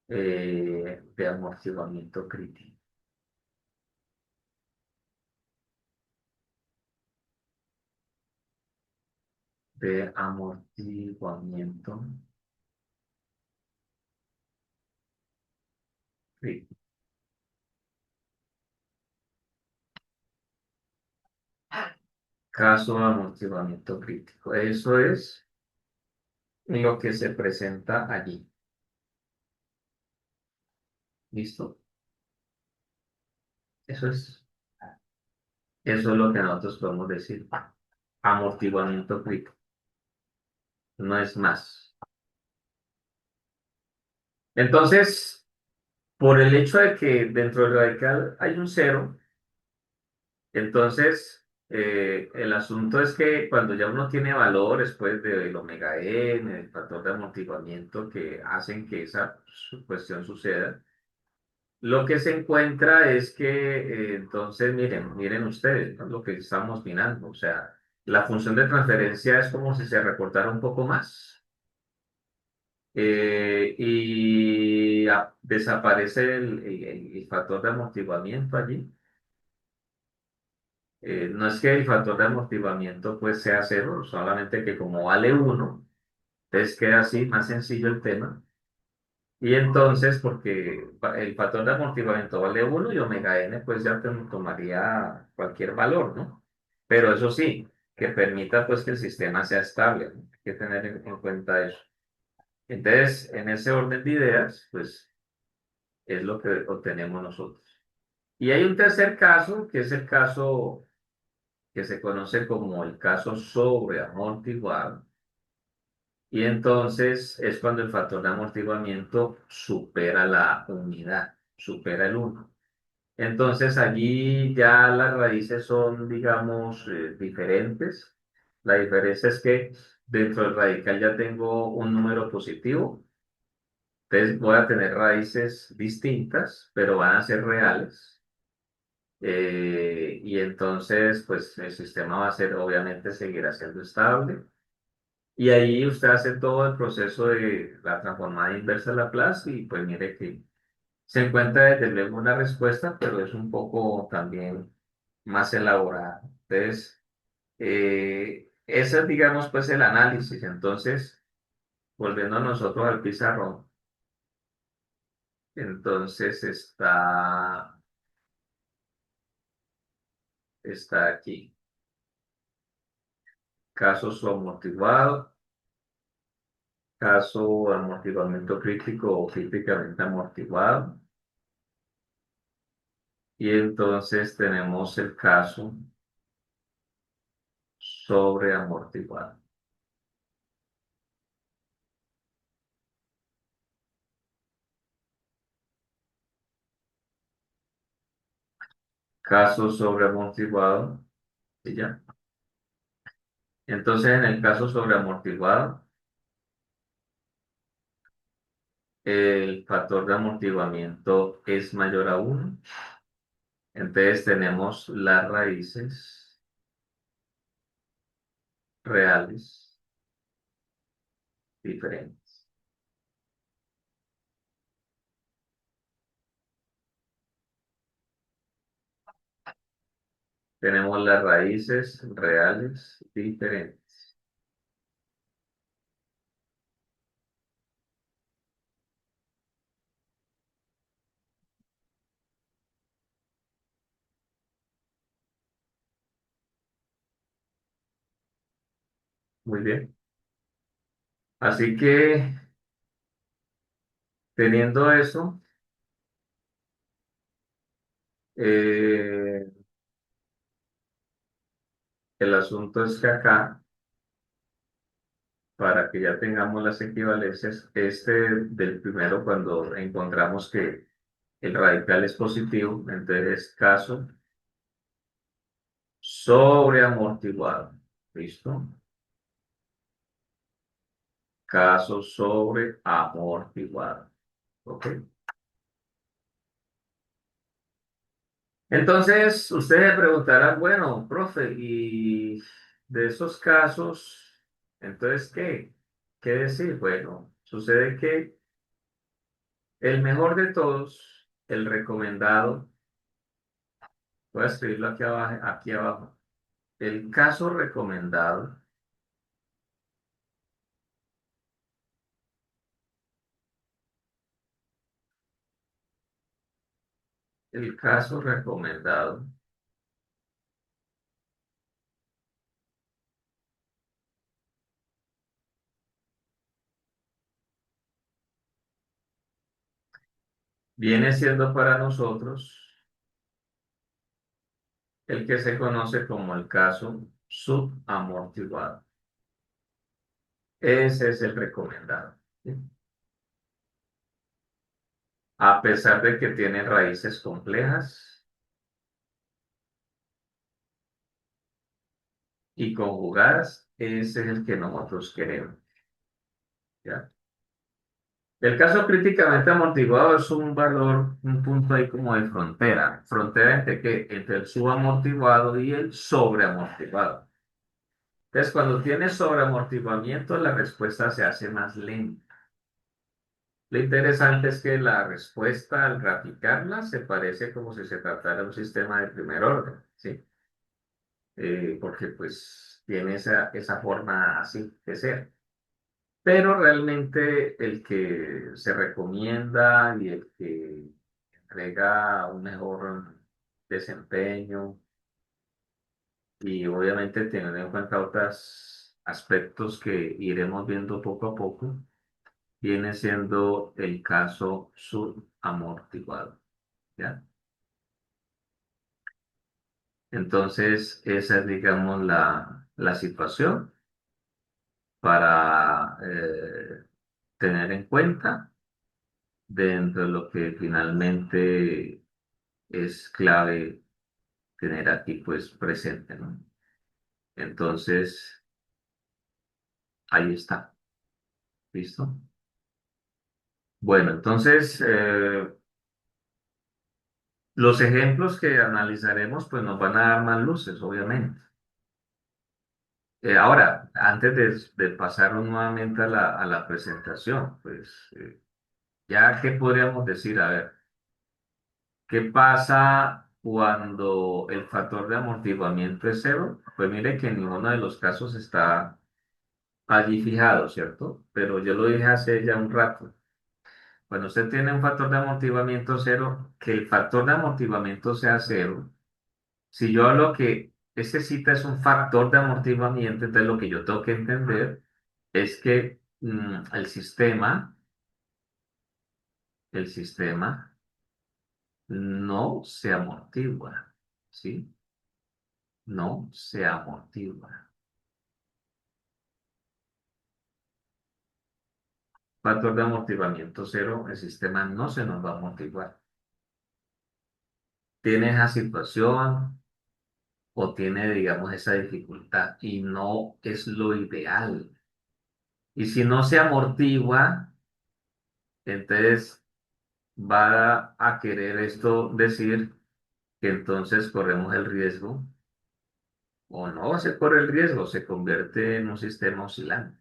de amortiguamiento crítico. De amortiguamiento crítico. Caso de amortiguamiento crítico. Eso es lo que se presenta allí. ¿Listo? Eso es, eso es lo que nosotros podemos decir. Amortiguamiento crítico. No es más. Entonces, por el hecho de que dentro del radical hay un cero, entonces el asunto es que cuando ya uno tiene valores pues del omega n, el factor de amortiguamiento que hacen que esa cuestión suceda, lo que se encuentra es que entonces miren ustedes, ¿no? Lo que estamos mirando, o sea, La función de transferencia es como si se recortara un poco más y desaparece el factor de amortiguamiento allí. No es que el factor de amortiguamiento pues sea cero, solamente que como vale uno, entonces queda así más sencillo el tema. Y entonces, porque el factor de amortiguamiento vale uno y omega n, pues ya tomaría cualquier valor, ¿no? Pero eso sí, que permita pues que el sistema sea estable, ¿no? Hay que tener en cuenta eso. Entonces, en ese orden de ideas, pues es lo que obtenemos nosotros. Y hay un tercer caso, que es el caso que se conoce como el caso sobreamortiguado. Y entonces es cuando el factor de amortiguamiento supera la unidad, supera el uno. Entonces allí ya las raíces son, digamos, diferentes. La diferencia es que dentro del radical ya tengo un número positivo. Entonces voy a tener raíces distintas, pero van a ser reales. Y entonces, pues el sistema va a ser, obviamente, seguirá siendo estable. Y ahí usted hace todo el proceso de la transformada inversa de Laplace y pues mire que se encuentra desde luego una respuesta, pero es un poco también más elaborada. Entonces, ese es, digamos, pues el análisis. Entonces, volviendo a nosotros al pizarrón, entonces está aquí. Caso subamortiguado, caso amortiguamiento crítico o críticamente amortiguado. Y entonces tenemos el caso sobreamortiguado. Caso sobreamortiguado, y ya. Entonces, en el caso sobreamortiguado, el factor de amortiguamiento es mayor a uno. Entonces, tenemos las raíces reales diferentes. Tenemos las raíces reales diferentes. Muy bien. Así que, teniendo eso, eh, el asunto es que acá, para que ya tengamos las equivalencias, este del primero, cuando encontramos que el radical es positivo, entonces caso sobreamortiguado. ¿Listo? Caso sobreamortiguado. ¿Ok? Entonces, ustedes me preguntarán, bueno, profe, y de esos casos, entonces, ¿qué? ¿Qué decir? Bueno, sucede que el mejor de todos, el recomendado, voy a escribirlo aquí abajo, aquí abajo. El caso recomendado, el caso recomendado viene siendo para nosotros el que se conoce como el caso subamortiguado. Ese es el recomendado, ¿sí? A pesar de que tiene raíces complejas y conjugadas, ese es el que nosotros queremos, ¿ya? El caso críticamente amortiguado es un valor, un punto ahí como de frontera. Frontera entre, que, entre el subamortiguado y el sobreamortiguado. Entonces, cuando tienes sobreamortiguamiento, la respuesta se hace más lenta. Lo interesante es que la respuesta al graficarla se parece como si se tratara de un sistema de primer orden, ¿sí? Porque pues tiene esa forma así de ser. Pero realmente el que se recomienda y el que entrega un mejor desempeño y obviamente teniendo en cuenta otros aspectos que iremos viendo poco a poco, viene siendo el caso subamortiguado, ¿ya? Entonces, esa es, digamos, la situación para tener en cuenta dentro de lo que finalmente es clave tener aquí, pues, presente, ¿no? Entonces, ahí está, ¿listo? Bueno, entonces, los ejemplos que analizaremos, pues, nos van a dar más luces, obviamente. Ahora, antes de pasar nuevamente a la presentación, pues, ya, ¿qué podríamos decir? A ver, ¿qué pasa cuando el factor de amortiguamiento es cero? Pues mire que en ninguno de los casos está allí fijado, ¿cierto? Pero yo lo dije hace ya un rato. Cuando usted tiene un factor de amortiguamiento cero, que el factor de amortiguamiento sea cero, si yo hablo que ese cita es un factor de amortiguamiento, entonces lo que yo tengo que entender es que el sistema no se amortigua, ¿sí? No se amortigua. Factor de amortiguamiento cero, el sistema no se nos va a amortiguar. Tiene esa situación o tiene, digamos, esa dificultad y no es lo ideal. Y si no se amortigua, entonces va a querer esto decir que entonces corremos el riesgo o no se corre el riesgo, se convierte en un sistema oscilante,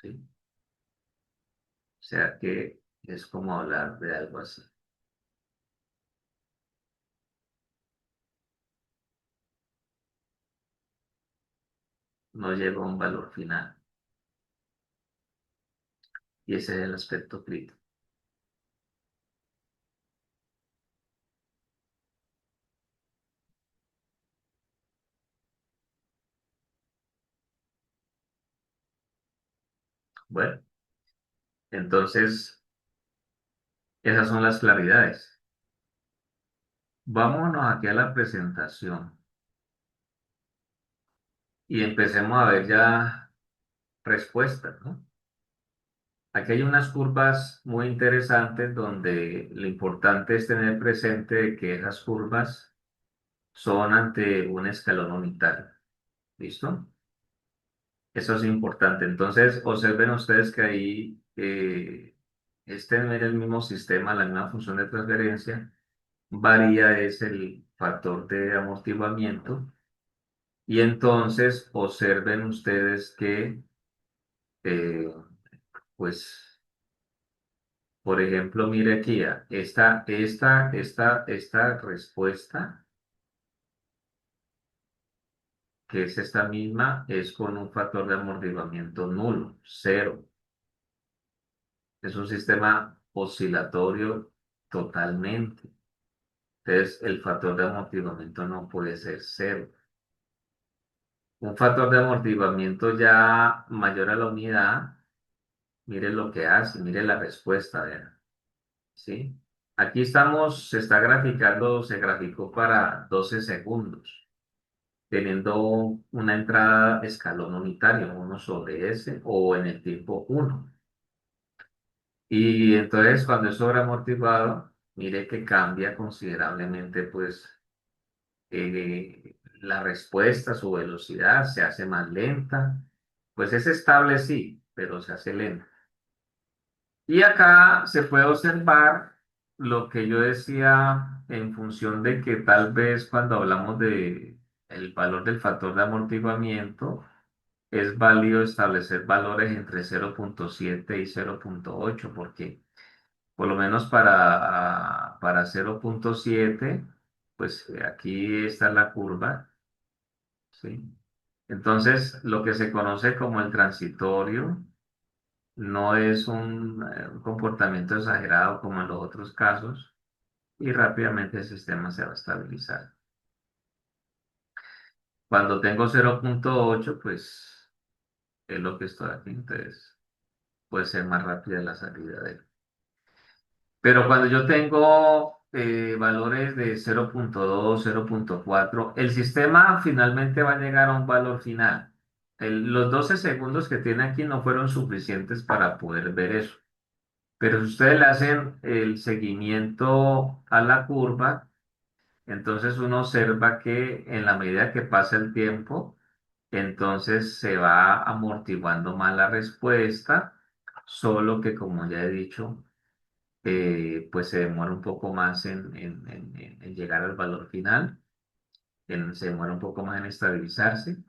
¿sí? O sea que es como hablar de algo así. No llega a un valor final. Y ese es el aspecto crítico. Bueno, entonces esas son las claridades. Vámonos aquí a la presentación y empecemos a ver ya respuestas, ¿no? Aquí hay unas curvas muy interesantes donde lo importante es tener presente que esas curvas son ante un escalón unitario. ¿Listo? Eso es importante. Entonces, observen ustedes que ahí en el mismo sistema, la misma función de transferencia, varía es el factor de amortiguamiento. Y entonces observen ustedes que, eh, pues, por ejemplo, mire aquí, esta respuesta, que es esta misma, es con un factor de amortiguamiento nulo, cero. Es un sistema oscilatorio totalmente. Entonces, el factor de amortiguamiento no puede ser cero. Un factor de amortiguamiento ya mayor a la unidad, mire lo que hace, mire la respuesta, vean, ¿sí? Aquí estamos, se está graficando, se graficó para 12 segundos, teniendo una entrada escalón unitario, uno sobre S o en el tiempo uno. Y entonces cuando es sobreamortiguado, mire que cambia considerablemente, pues, la respuesta, su velocidad se hace más lenta, pues es estable sí, pero se hace lenta. Y acá se puede observar lo que yo decía en función de que tal vez cuando hablamos de el valor del factor de amortiguamiento, es válido establecer valores entre 0,7 y 0,8 porque por lo menos para 0,7 pues aquí está la curva, ¿sí? Entonces, lo que se conoce como el transitorio no es un comportamiento exagerado como en los otros casos y rápidamente el sistema se va a estabilizar. Cuando tengo 0,8 pues es lo que estoy aquí, entonces puede ser más rápida la salida de él. Pero cuando yo tengo valores de 0,2, 0,4, el sistema finalmente va a llegar a un valor final. Los 12 segundos que tiene aquí no fueron suficientes para poder ver eso. Pero si ustedes le hacen el seguimiento a la curva, entonces uno observa que en la medida que pasa el tiempo, entonces se va amortiguando más la respuesta, solo que como ya he dicho, pues se demora un poco más en llegar al valor final, se demora un poco más en estabilizarse,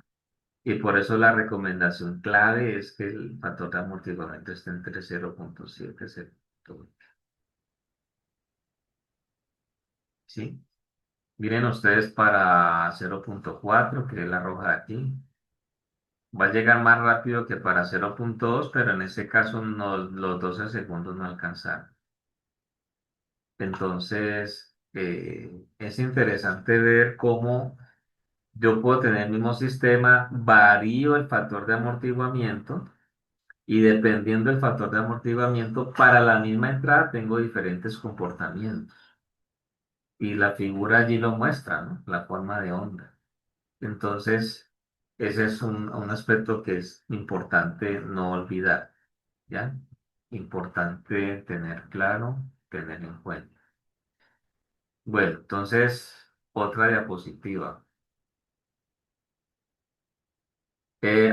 y por eso la recomendación clave es que el factor de amortiguamiento esté entre 0,7 y 0,8. ¿Sí? Miren ustedes para 0,4 que es la roja de aquí. Va a llegar más rápido que para 0,2 pero en ese caso no, los 12 segundos no alcanzaron. Entonces, es interesante ver cómo yo puedo tener el mismo sistema, varío el factor de amortiguamiento y dependiendo del factor de amortiguamiento, para la misma entrada tengo diferentes comportamientos. Y la figura allí lo muestra, ¿no? La forma de onda. Entonces, ese es un aspecto que es importante no olvidar, ¿ya? Importante tener claro, tener en cuenta. Bueno, entonces, otra diapositiva.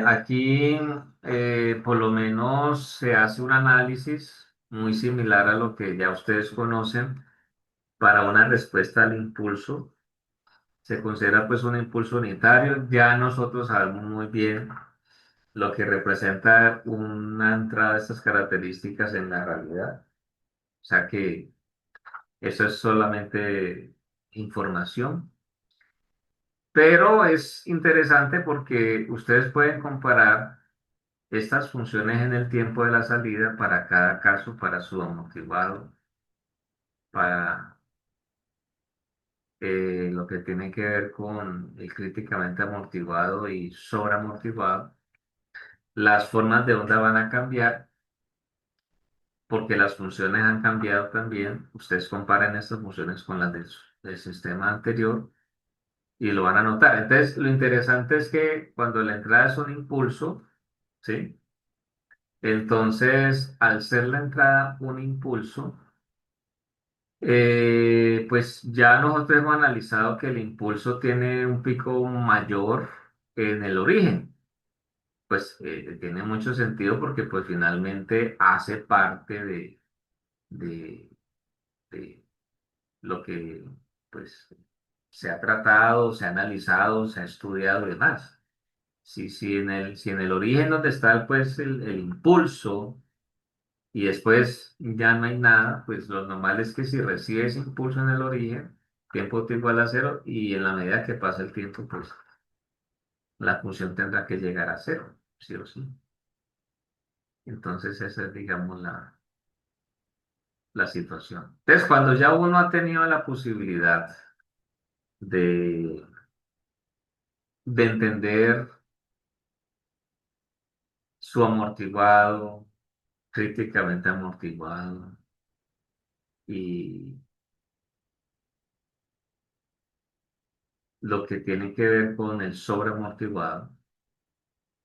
Aquí, por lo menos, se hace un análisis muy similar a lo que ya ustedes conocen para una respuesta al impulso. Se considera pues un impulso unitario. Ya nosotros sabemos muy bien lo que representa una entrada de estas características en la realidad. O sea que eso es solamente información. Pero es interesante porque ustedes pueden comparar estas funciones en el tiempo de la salida para cada caso, para su amortiguado, para lo que tiene que ver con el críticamente amortiguado y sobreamortiguado. Las formas de onda van a cambiar porque las funciones han cambiado también. Ustedes comparen estas funciones con las del sistema anterior y lo van a notar. Entonces, lo interesante es que cuando la entrada es un impulso, ¿sí? Entonces, al ser la entrada un impulso, pues ya nosotros hemos analizado que el impulso tiene un pico mayor en el origen. Pues tiene mucho sentido porque pues finalmente hace parte de, de lo que pues se ha tratado, se ha analizado, se ha estudiado y demás. Si en el origen donde está pues el impulso y después ya no hay nada, pues lo normal es que si recibe ese impulso en el origen, tiempo t igual a cero y en la medida que pasa el tiempo, pues la función tendrá que llegar a cero, sí o sí. Entonces esa es, digamos, la situación. Entonces, cuando ya uno ha tenido la posibilidad de, de entender su amortiguado, críticamente amortiguado y lo que tiene que ver con el sobreamortiguado.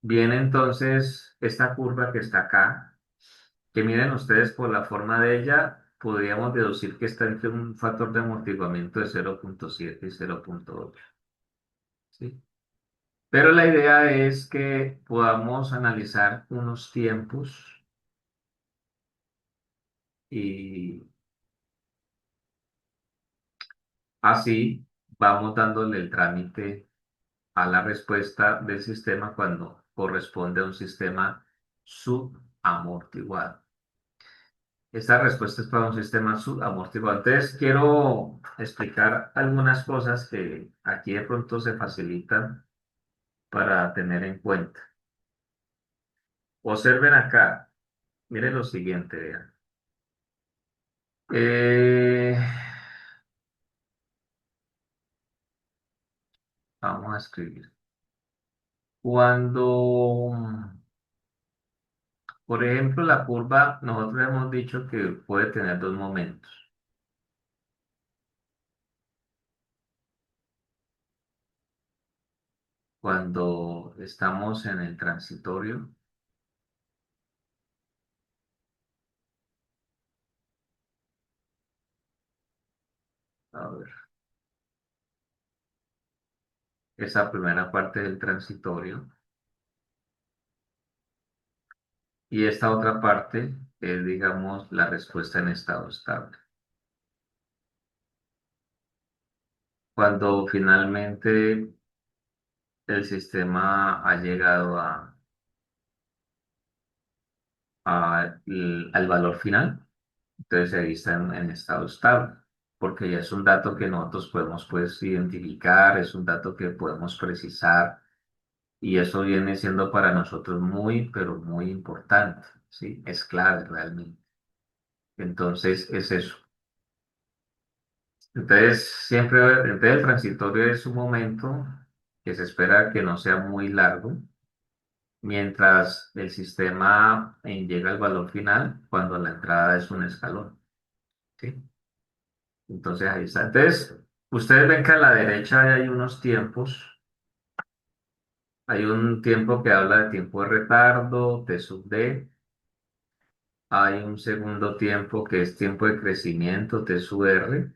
Viene entonces esta curva que está acá, que miren ustedes por la forma de ella, podríamos deducir que está entre un factor de amortiguamiento de 0,7 y 0,8. ¿Sí? Pero la idea es que podamos analizar unos tiempos y así vamos dándole el trámite a la respuesta del sistema cuando corresponde a un sistema subamortiguado. Esta respuesta es para un sistema subamortiguado. Entonces, quiero explicar algunas cosas que aquí de pronto se facilitan para tener en cuenta. Observen acá, miren lo siguiente, vean. Eh, vamos a escribir. Cuando, por ejemplo, la curva, nosotros hemos dicho que puede tener dos momentos. Cuando estamos en el transitorio, a ver, esa primera parte del transitorio, y esta otra parte es, digamos, la respuesta en estado estable. Cuando finalmente el sistema ha llegado al valor final, entonces ahí está en estado estable, porque ya es un dato que nosotros podemos pues identificar, es un dato que podemos precisar y eso viene siendo para nosotros muy, pero muy importante, ¿sí? Es clave realmente. Entonces es eso. Entonces siempre, entonces el transitorio es un momento que se espera que no sea muy largo, mientras el sistema llega al valor final cuando la entrada es un escalón, ¿sí? Entonces ahí está. Entonces, ustedes ven que a la derecha hay unos tiempos. Hay un tiempo que habla de tiempo de retardo, T sub D. Hay un segundo tiempo que es tiempo de crecimiento, T sub R.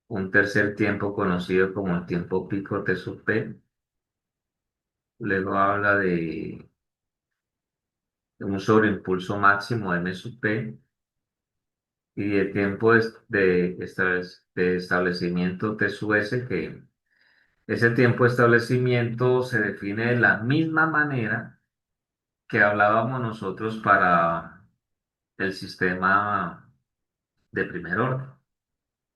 Un tercer tiempo conocido como el tiempo pico, T sub P. Luego habla de un sobreimpulso máximo, M sub P. Y de tiempo de establecimiento, T sub S, que ese tiempo de establecimiento se define de la misma manera que hablábamos nosotros para el sistema de primer orden.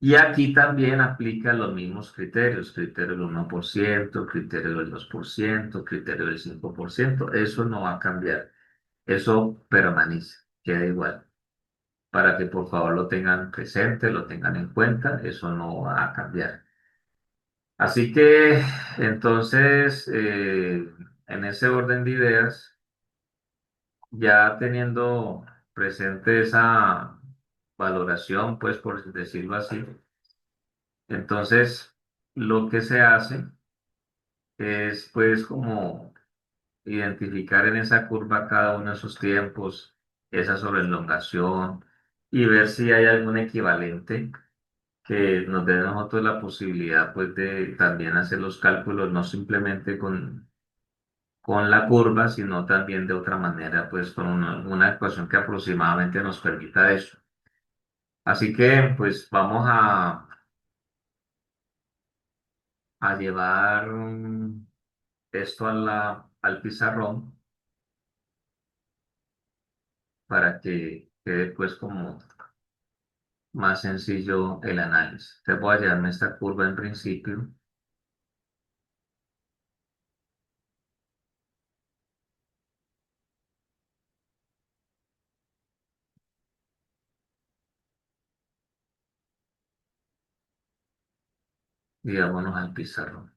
Y aquí también aplican los mismos criterios, criterio del 1%, criterio del 2%, criterio del 5%. Eso no va a cambiar, eso permanece, queda igual. Para que por favor lo tengan presente, lo tengan en cuenta, eso no va a cambiar. Así que entonces, en ese orden de ideas, ya teniendo presente esa valoración, pues por decirlo así, entonces lo que se hace es pues como identificar en esa curva cada uno de esos tiempos, esa sobrelongación y ver si hay algún equivalente que nos dé a nosotros la posibilidad pues de también hacer los cálculos no simplemente con la curva, sino también de otra manera, pues con una ecuación que aproximadamente nos permita eso. Así que pues vamos a llevar esto al pizarrón para que quede pues como más sencillo el análisis. Te voy a llevarme esta curva en principio y vámonos al pizarrón.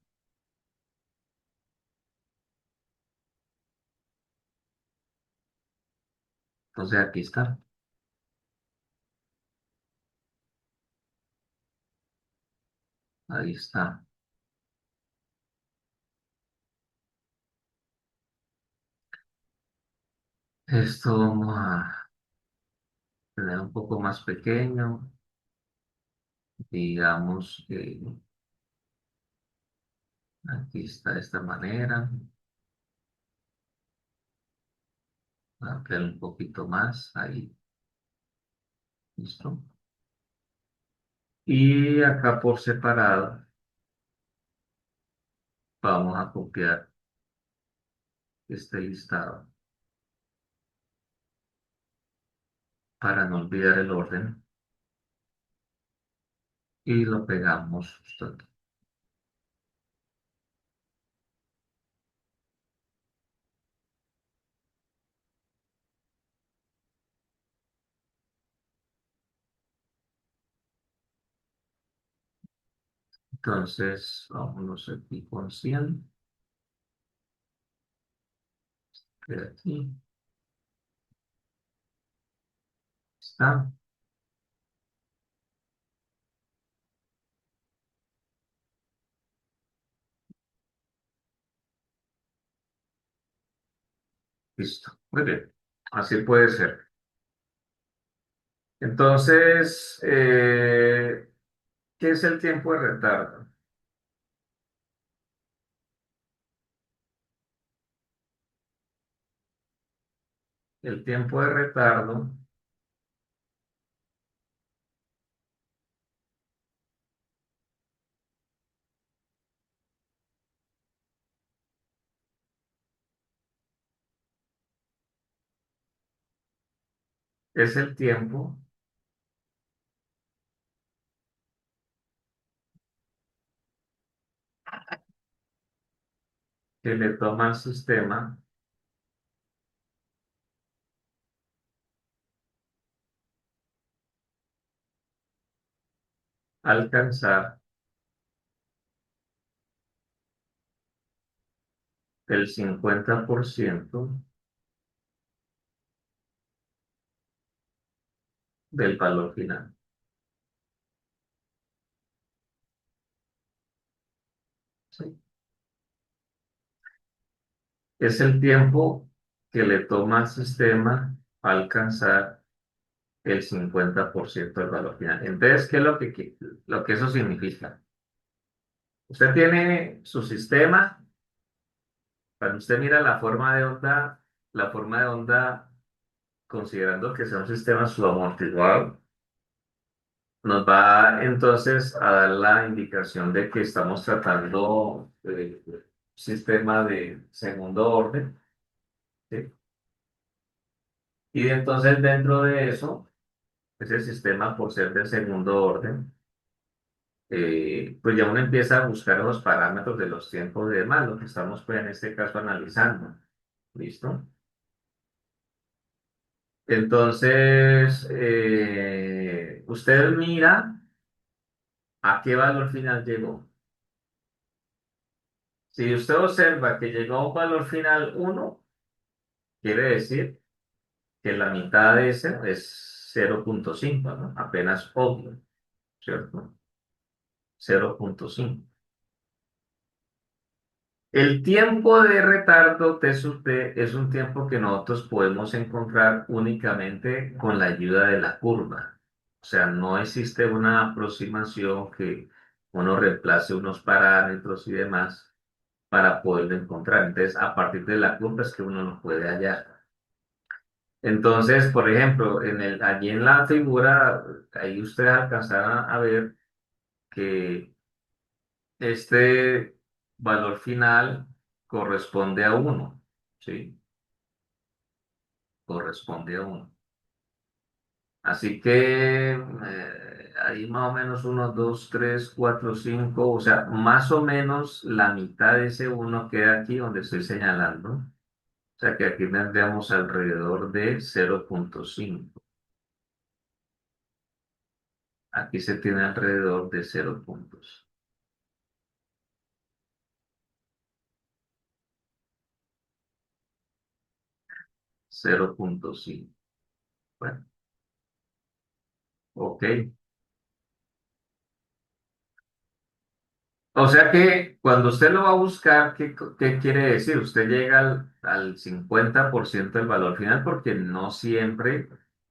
Entonces aquí está, ahí está. Esto vamos a tener un poco más pequeño, digamos que aquí está de esta manera, voy a ampliar un poquito más, ahí, listo. Y acá por separado Vamos a copiar este listado para no olvidar el orden y lo pegamos justo aquí. Entonces, vámonos aquí con 100, que aquí está, listo. Muy bien, así puede ser. Entonces, ¿qué es el tiempo de retardo? El tiempo de retardo es el tiempo que le toma al sistema alcanzar el 50% del valor final. ¿Sí? Es el tiempo que le toma al sistema alcanzar el 50% del valor final. Entonces, ¿qué es lo que eso significa? Usted tiene su sistema, cuando usted mira la forma de onda, considerando que sea un sistema subamortiguado, nos va entonces a dar la indicación de que estamos tratando de sistema de segundo orden, ¿sí? Y entonces dentro de eso, ese sistema por ser de segundo orden, pues ya uno empieza a buscar los parámetros de los tiempos y demás, lo que estamos pues en este caso analizando. ¿Listo? Entonces, usted mira a qué valor final llegó. Si usted observa que llegó a un valor final 1, quiere decir que la mitad de ese es 0,5, ¿no? Apenas obvio, ¿cierto? 0,5. El tiempo de retardo T es un tiempo que nosotros podemos encontrar únicamente con la ayuda de la curva. O sea, no existe una aproximación que uno reemplace unos parámetros y demás para poderlo encontrar. Entonces, a partir de la curva es que uno lo puede hallar. Entonces, por ejemplo, allí en la figura, ahí ustedes alcanzarán a ver que este valor final corresponde a uno, ¿sí? Corresponde a uno. Así que ahí más o menos uno, dos, tres, cuatro, cinco, o sea, más o menos la mitad de ese uno queda aquí donde estoy señalando. O sea que aquí tendríamos alrededor de 0,5. Aquí se tiene alrededor de 0 puntos. 0,5. Bueno, ok. O sea que cuando usted lo va a buscar, ¿qué quiere decir? Usted llega al 50% del valor final porque no siempre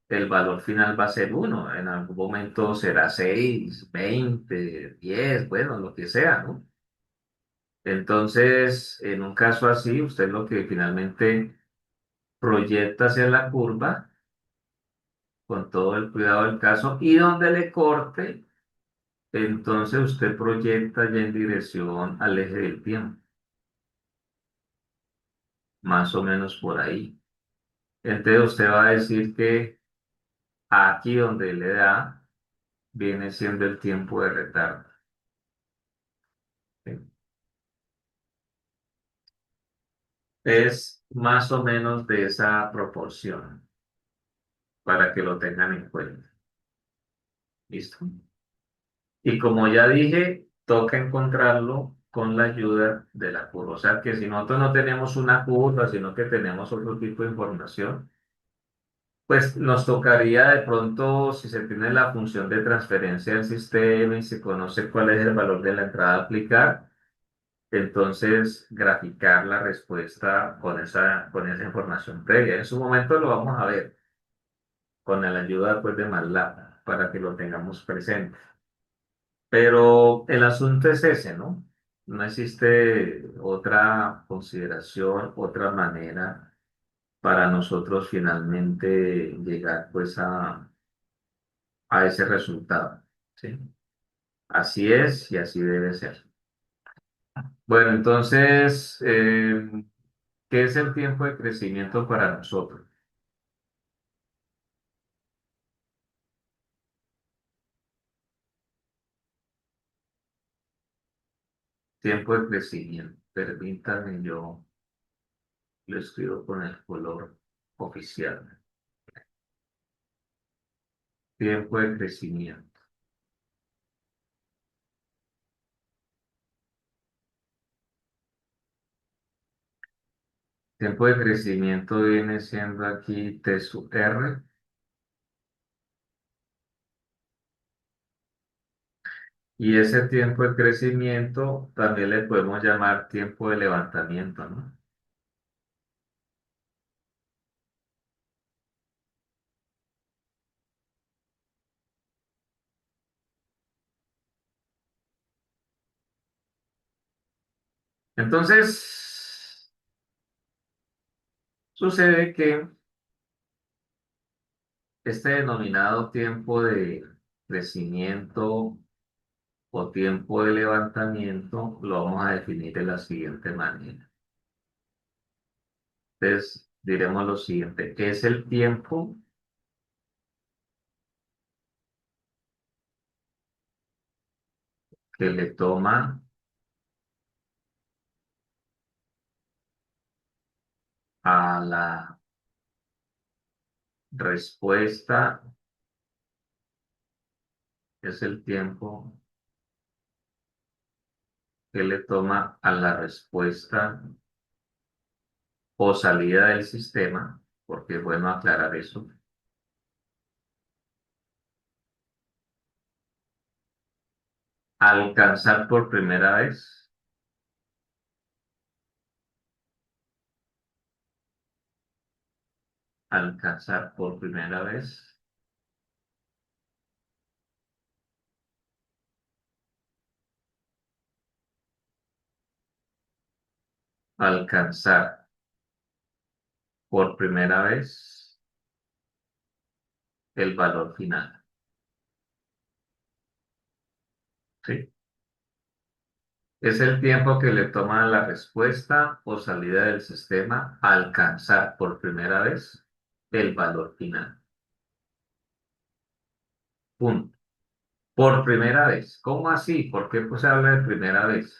el valor final va a ser uno. En algún momento será 6, 20, 10, bueno, lo que sea, ¿no? Entonces, en un caso así, usted lo que finalmente proyecta hacia la curva con todo el cuidado del caso y donde le corte, entonces usted proyecta ya en dirección al eje del tiempo. más o menos por ahí. Entonces usted va a decir que aquí donde le da viene siendo el tiempo de retardo. ¿Sí? Es más o menos de esa proporción para que lo tengan en cuenta. ¿Listo? Y como ya dije, toca encontrarlo con la ayuda de la curva. O sea que si nosotros no tenemos una curva, sino que tenemos otro tipo de información, pues nos tocaría de pronto, si se tiene la función de transferencia del sistema y se conoce cuál es el valor de la entrada a aplicar, entonces graficar la respuesta con esa información previa. En su momento lo vamos a ver con la ayuda pues, de MATLAB para que lo tengamos presente. Pero el asunto es ese, ¿no? No existe otra consideración, otra manera para nosotros finalmente llegar pues a ese resultado, ¿sí? Así es y así debe ser. Bueno, entonces, ¿qué es el tiempo de crecimiento para nosotros? Tiempo de crecimiento. Permítanme, yo lo escribo con el color oficial. Tiempo de crecimiento. Tiempo de crecimiento viene siendo aquí T sub R. Y ese tiempo de crecimiento también le podemos llamar tiempo de levantamiento, ¿no? Entonces, sucede que este denominado tiempo de crecimiento o tiempo de levantamiento lo vamos a definir de la siguiente manera. Entonces, diremos lo siguiente, ¿qué es el tiempo que le toma a la respuesta? Es el tiempo que le toma a la respuesta o salida del sistema, porque es bueno aclarar eso, alcanzar por primera vez, alcanzar por primera vez, alcanzar por primera vez el valor final. ¿Sí? Es el tiempo que le toma a la respuesta o salida del sistema alcanzar por primera vez el valor final. Punto. Por primera vez. ¿Cómo así? ¿Por qué pues se habla de primera vez?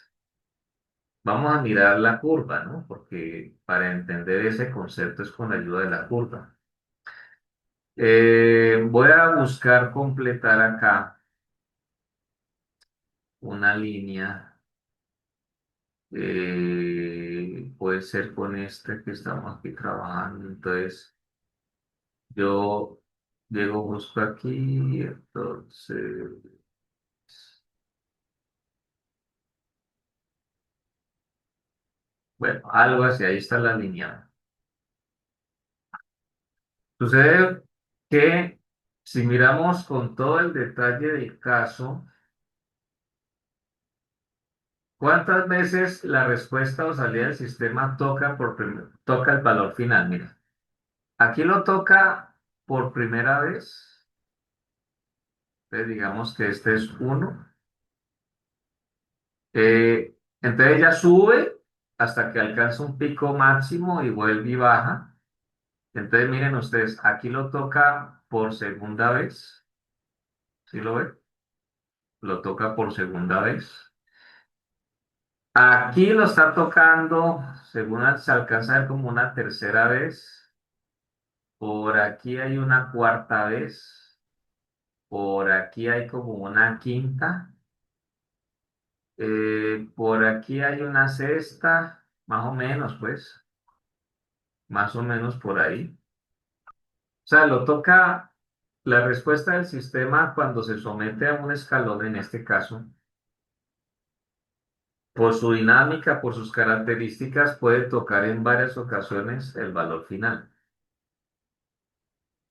Vamos a mirar la curva, ¿no? Porque para entender ese concepto es con la ayuda de la curva. Voy a buscar completar acá una línea. Puede ser con este que estamos aquí trabajando. Entonces, yo llego justo aquí. Entonces, bueno, algo así. Ahí está la línea. Sucede que si miramos con todo el detalle del caso, ¿cuántas veces la respuesta o salida del sistema toca el valor final? Mira, aquí lo toca por primera vez. Entonces digamos que este es uno. Entonces ya sube, hasta que alcanza un pico máximo y vuelve y baja. Entonces miren ustedes, aquí lo toca por segunda vez, ¿sí lo ven? Lo toca por segunda vez. Aquí lo está tocando, según se alcanza a ver como una tercera vez. Por aquí hay una cuarta vez. Por aquí hay como una quinta. Por aquí hay una sexta, más o menos, pues, más o menos por ahí. O sea, lo toca la respuesta del sistema cuando se somete a un escalón, en este caso, por su dinámica, por sus características, puede tocar en varias ocasiones el valor final.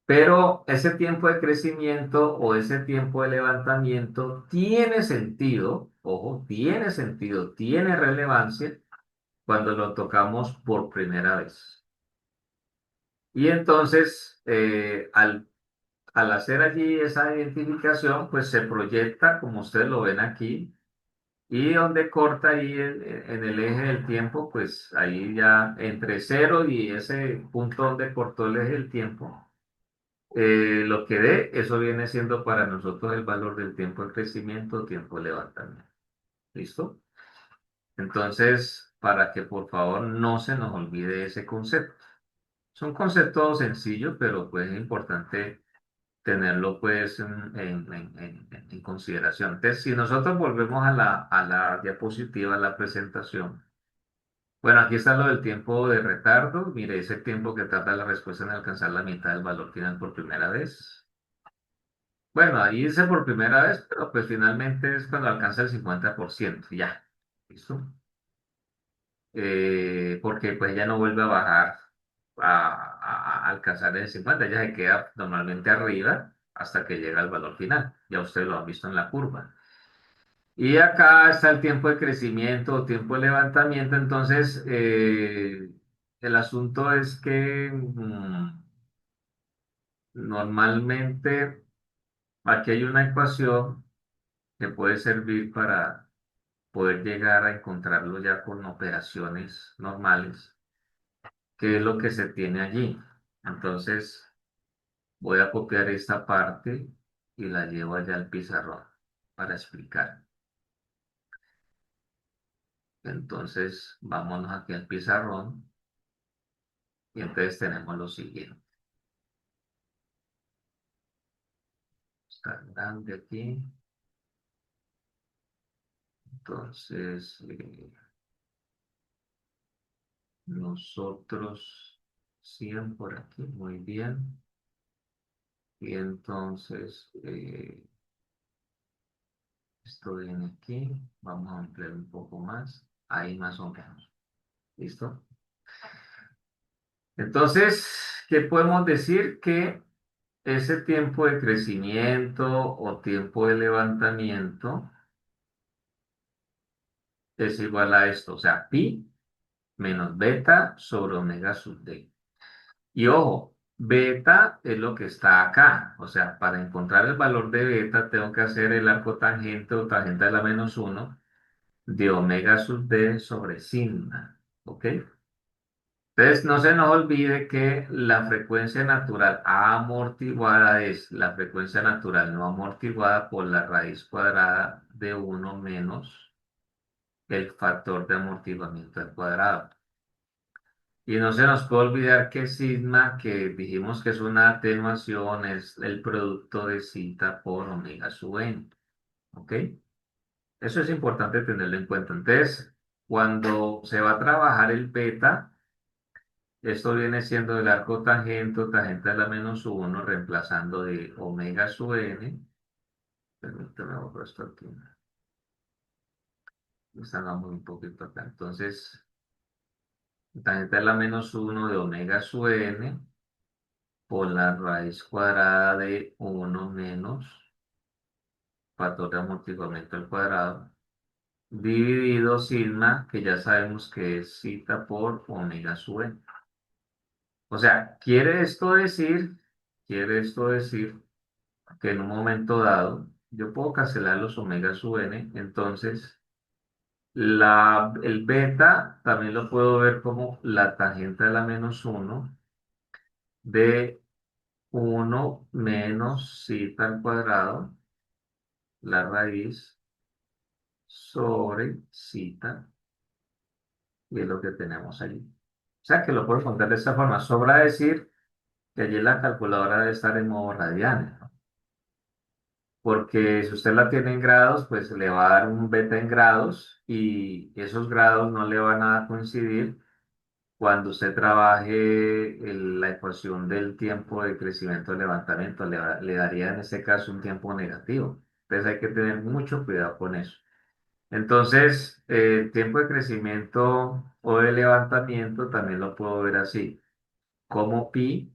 Pero ese tiempo de crecimiento o ese tiempo de levantamiento tiene sentido, ojo, tiene sentido, tiene relevancia cuando lo tocamos por primera vez. Y entonces, al hacer allí esa identificación, pues se proyecta, como ustedes lo ven aquí, y donde corta ahí en el eje del tiempo, pues ahí ya entre cero y ese punto donde cortó el eje del tiempo, lo que dé, eso viene siendo para nosotros el valor del tiempo de crecimiento, tiempo de levantamiento. ¿Listo? Entonces, para que por favor no se nos olvide ese concepto. Es un concepto sencillo, pero pues es importante tenerlo pues en consideración. Entonces, si nosotros volvemos a la diapositiva, a la presentación, bueno, aquí está lo del tiempo de retardo. Mire, ese tiempo que tarda la respuesta en alcanzar la mitad del valor final por primera vez. Bueno, ahí dice por primera vez, pero pues finalmente es cuando alcanza el 50%, ya. ¿Listo? Porque pues ya no vuelve a bajar a alcanzar el 50, ya se queda normalmente arriba hasta que llega al valor final. Ya ustedes lo han visto en la curva. Y acá está el tiempo de crecimiento o tiempo de levantamiento. Entonces, el asunto es que normalmente aquí hay una ecuación que puede servir para poder llegar a encontrarlo ya con operaciones normales, que es lo que se tiene allí. Entonces, voy a copiar esta parte y la llevo allá al pizarrón para explicar. Entonces, vámonos aquí al pizarrón y entonces tenemos lo siguiente. Está grande aquí. Entonces, nosotros 100 por aquí, muy bien. Y entonces, esto viene aquí. Vamos a ampliar un poco más. Ahí más o menos. ¿Listo? Entonces, ¿qué podemos decir? Que ese tiempo de crecimiento o tiempo de levantamiento es igual a esto, o sea, pi menos beta sobre omega sub d. Y ojo, beta es lo que está acá, o sea, para encontrar el valor de beta tengo que hacer el arco tangente o tangente a la menos uno de omega sub d sobre sigma, ¿ok? Entonces, no se nos olvide que la frecuencia natural amortiguada es la frecuencia natural no amortiguada por la raíz cuadrada de uno menos el factor de amortiguamiento al cuadrado. Y no se nos puede olvidar que sigma, que dijimos que es una atenuación, es el producto de zeta por omega sub n. ¿Ok? Eso es importante tenerlo en cuenta. Entonces, cuando se va a trabajar el beta, esto viene siendo el arco tangente o tangente a la menos uno, reemplazando de omega sub n. Permítame borrar esto aquí. Salgamos un poquito acá. Entonces, tangente a la menos uno de omega sub n por la raíz cuadrada de uno menos factor de amortiguamiento al cuadrado, dividido sigma, que ya sabemos que es zeta por omega sub n. O sea, quiere esto decir que en un momento dado yo puedo cancelar los omega sub n, entonces El beta también lo puedo ver como la tangente de la menos uno de uno menos zeta al cuadrado, la raíz sobre zeta, y es lo que tenemos allí. O sea que lo puedo contar de esta forma. Sobra decir que allí la calculadora debe estar en modo radianes, ¿no? Porque si usted la tiene en grados, pues le va a dar un beta en grados y esos grados no le van a coincidir cuando usted trabaje la ecuación del tiempo de crecimiento de levantamiento. Le daría en este caso un tiempo negativo. Entonces hay que tener mucho cuidado con eso. Entonces, el tiempo de crecimiento o de levantamiento también lo puedo ver así, como pi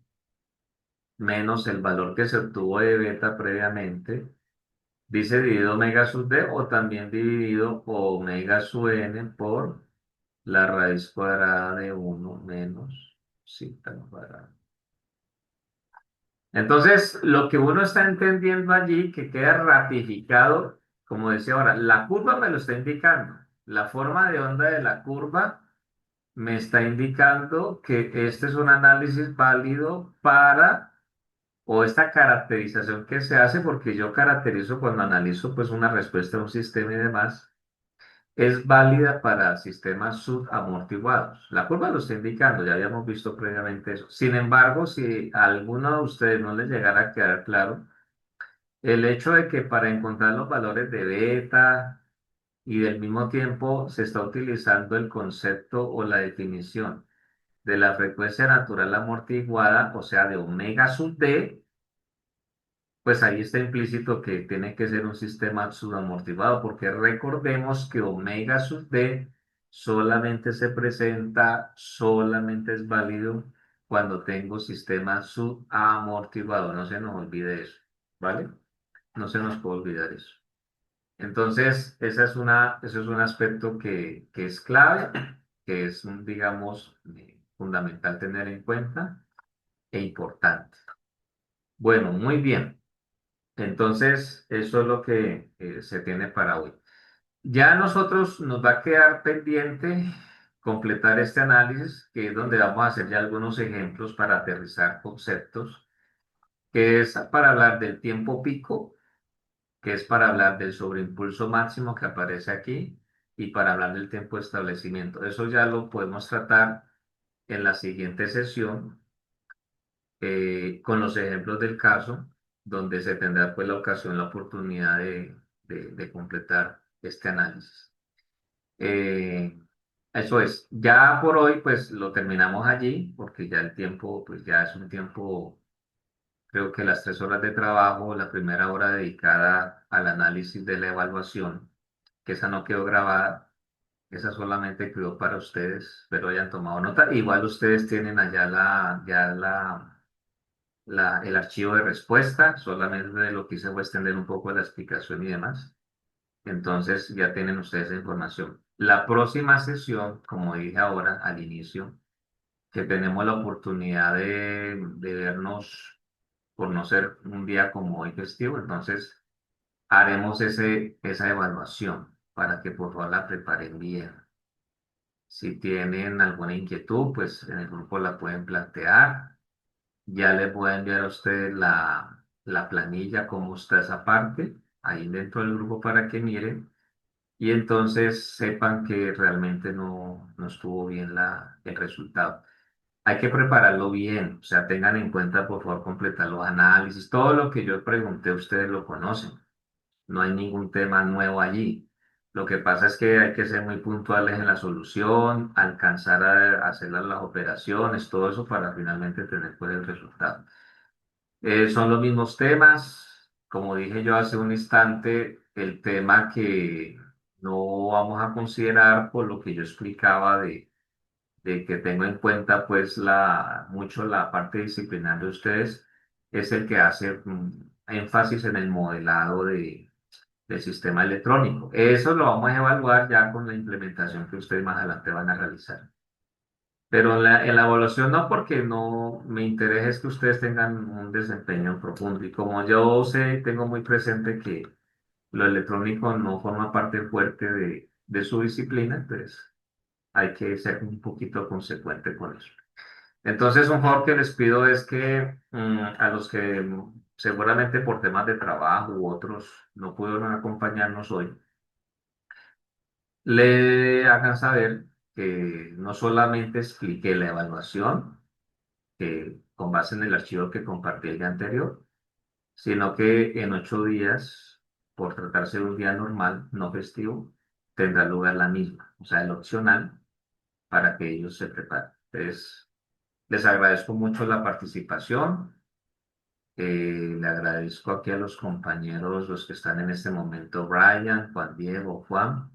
menos el valor que se obtuvo de beta previamente, dice dividido omega sub d o también dividido omega sub n por la raíz cuadrada de uno menos zeta al cuadrado. Entonces, lo que uno está entendiendo allí, que queda ratificado, como decía ahora, la curva me lo está indicando. La forma de onda de la curva me está indicando que este es un análisis válido para, o esta caracterización que se hace, porque yo caracterizo cuando analizo pues una respuesta de un sistema y demás, es válida para sistemas subamortiguados. La curva lo está indicando, ya habíamos visto previamente eso. Sin embargo, si a alguno de ustedes no les llegara a quedar claro, el hecho de que para encontrar los valores de beta y del mismo tiempo se está utilizando el concepto o la definición de la frecuencia natural amortiguada, o sea, de omega sub d, pues ahí está implícito que tiene que ser un sistema subamortiguado, porque recordemos que omega sub d solamente se presenta, solamente es válido cuando tengo sistema subamortiguado. No se nos olvide eso, ¿vale? No se nos puede olvidar eso. Entonces, ese es un aspecto que es clave, que es, digamos, fundamental tener en cuenta e importante. Bueno, muy bien. Entonces, eso es lo que se tiene para hoy. Ya a nosotros nos va a quedar pendiente completar este análisis, que es donde vamos a hacer ya algunos ejemplos para aterrizar conceptos, que es para hablar del tiempo pico, que es para hablar del sobreimpulso máximo que aparece aquí y para hablar del tiempo de establecimiento. Eso ya lo podemos tratar en la siguiente sesión con los ejemplos del caso, donde se tendrá pues la ocasión, la oportunidad de completar este análisis. Eh, Eso es, ya por hoy pues lo terminamos allí, porque ya el tiempo pues ya es un tiempo, creo que las 3 horas de trabajo, la primera hora dedicada al análisis de la evaluación, que esa no quedó grabada, esa solamente quedó para ustedes, pero hayan tomado nota. Igual ustedes tienen allá el archivo de respuesta, solamente de lo que hice fue extender un poco la explicación y demás. Entonces ya tienen ustedes esa información. La próxima sesión, como dije ahora al inicio, que tenemos la oportunidad de vernos por no ser un día como hoy festivo, entonces haremos esa evaluación para que por favor la preparen bien. Si tienen alguna inquietud, pues en el grupo la pueden plantear. Ya les voy a enviar a ustedes la planilla, cómo está esa parte, ahí dentro del grupo para que miren y entonces sepan que realmente no estuvo bien el resultado. Hay que prepararlo bien, o sea, tengan en cuenta, por favor, completar los análisis. Todo lo que yo pregunté, ustedes lo conocen. No hay ningún tema nuevo allí. Lo que pasa es que hay que ser muy puntuales en la solución, alcanzar a hacer las operaciones, todo eso para finalmente tener pues el resultado. Son los mismos temas, como dije yo hace un instante, el tema que no vamos a considerar por lo que yo explicaba de que tengo en cuenta pues mucho la parte disciplinar de ustedes, es el que hace énfasis en el modelado del sistema electrónico. Eso lo vamos a evaluar ya con la implementación que ustedes más adelante van a realizar. Pero en la evaluación no, porque no me interesa es que ustedes tengan un desempeño profundo. Y como yo sé, tengo muy presente que lo electrónico no forma parte fuerte de su disciplina, entonces hay que ser un poquito consecuente con eso. Entonces, un favor que les pido es que a los que seguramente por temas de trabajo u otros no pudieron acompañarnos hoy, le hagan saber que no solamente expliqué la evaluación, que con base en el archivo que compartí el día anterior, sino que en 8 días, por tratarse de un día normal, no festivo, tendrá lugar la misma, o sea, el opcional, para que ellos se preparen. Entonces, les agradezco mucho la participación. Le agradezco aquí a los compañeros, los que están en este momento, Brian, Juan Diego, Juan,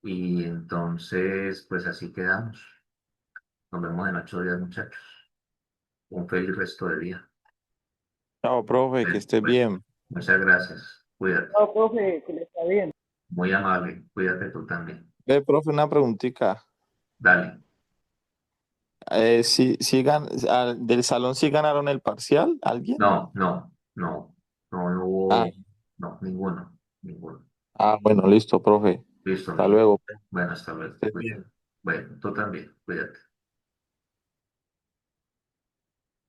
y entonces, pues así quedamos. Nos vemos en 8 días, muchachos. Un feliz resto de día. Chao, profe, que esté Bueno, bien. muchas gracias. Cuídate. No, profe, que le está bien. Muy amable. Cuídate tú también. Ve, profe, una preguntita. Dale. ¿Del salón sí ganaron el parcial? ¿Alguien? No, no, no, no, no Ah, hubo, no, ninguno, ninguno. bueno, listo, profe. Listo, Hasta Miguel. luego. Bueno, hasta luego. Estés bien. Cuídate. Bueno, tú también. Cuídate.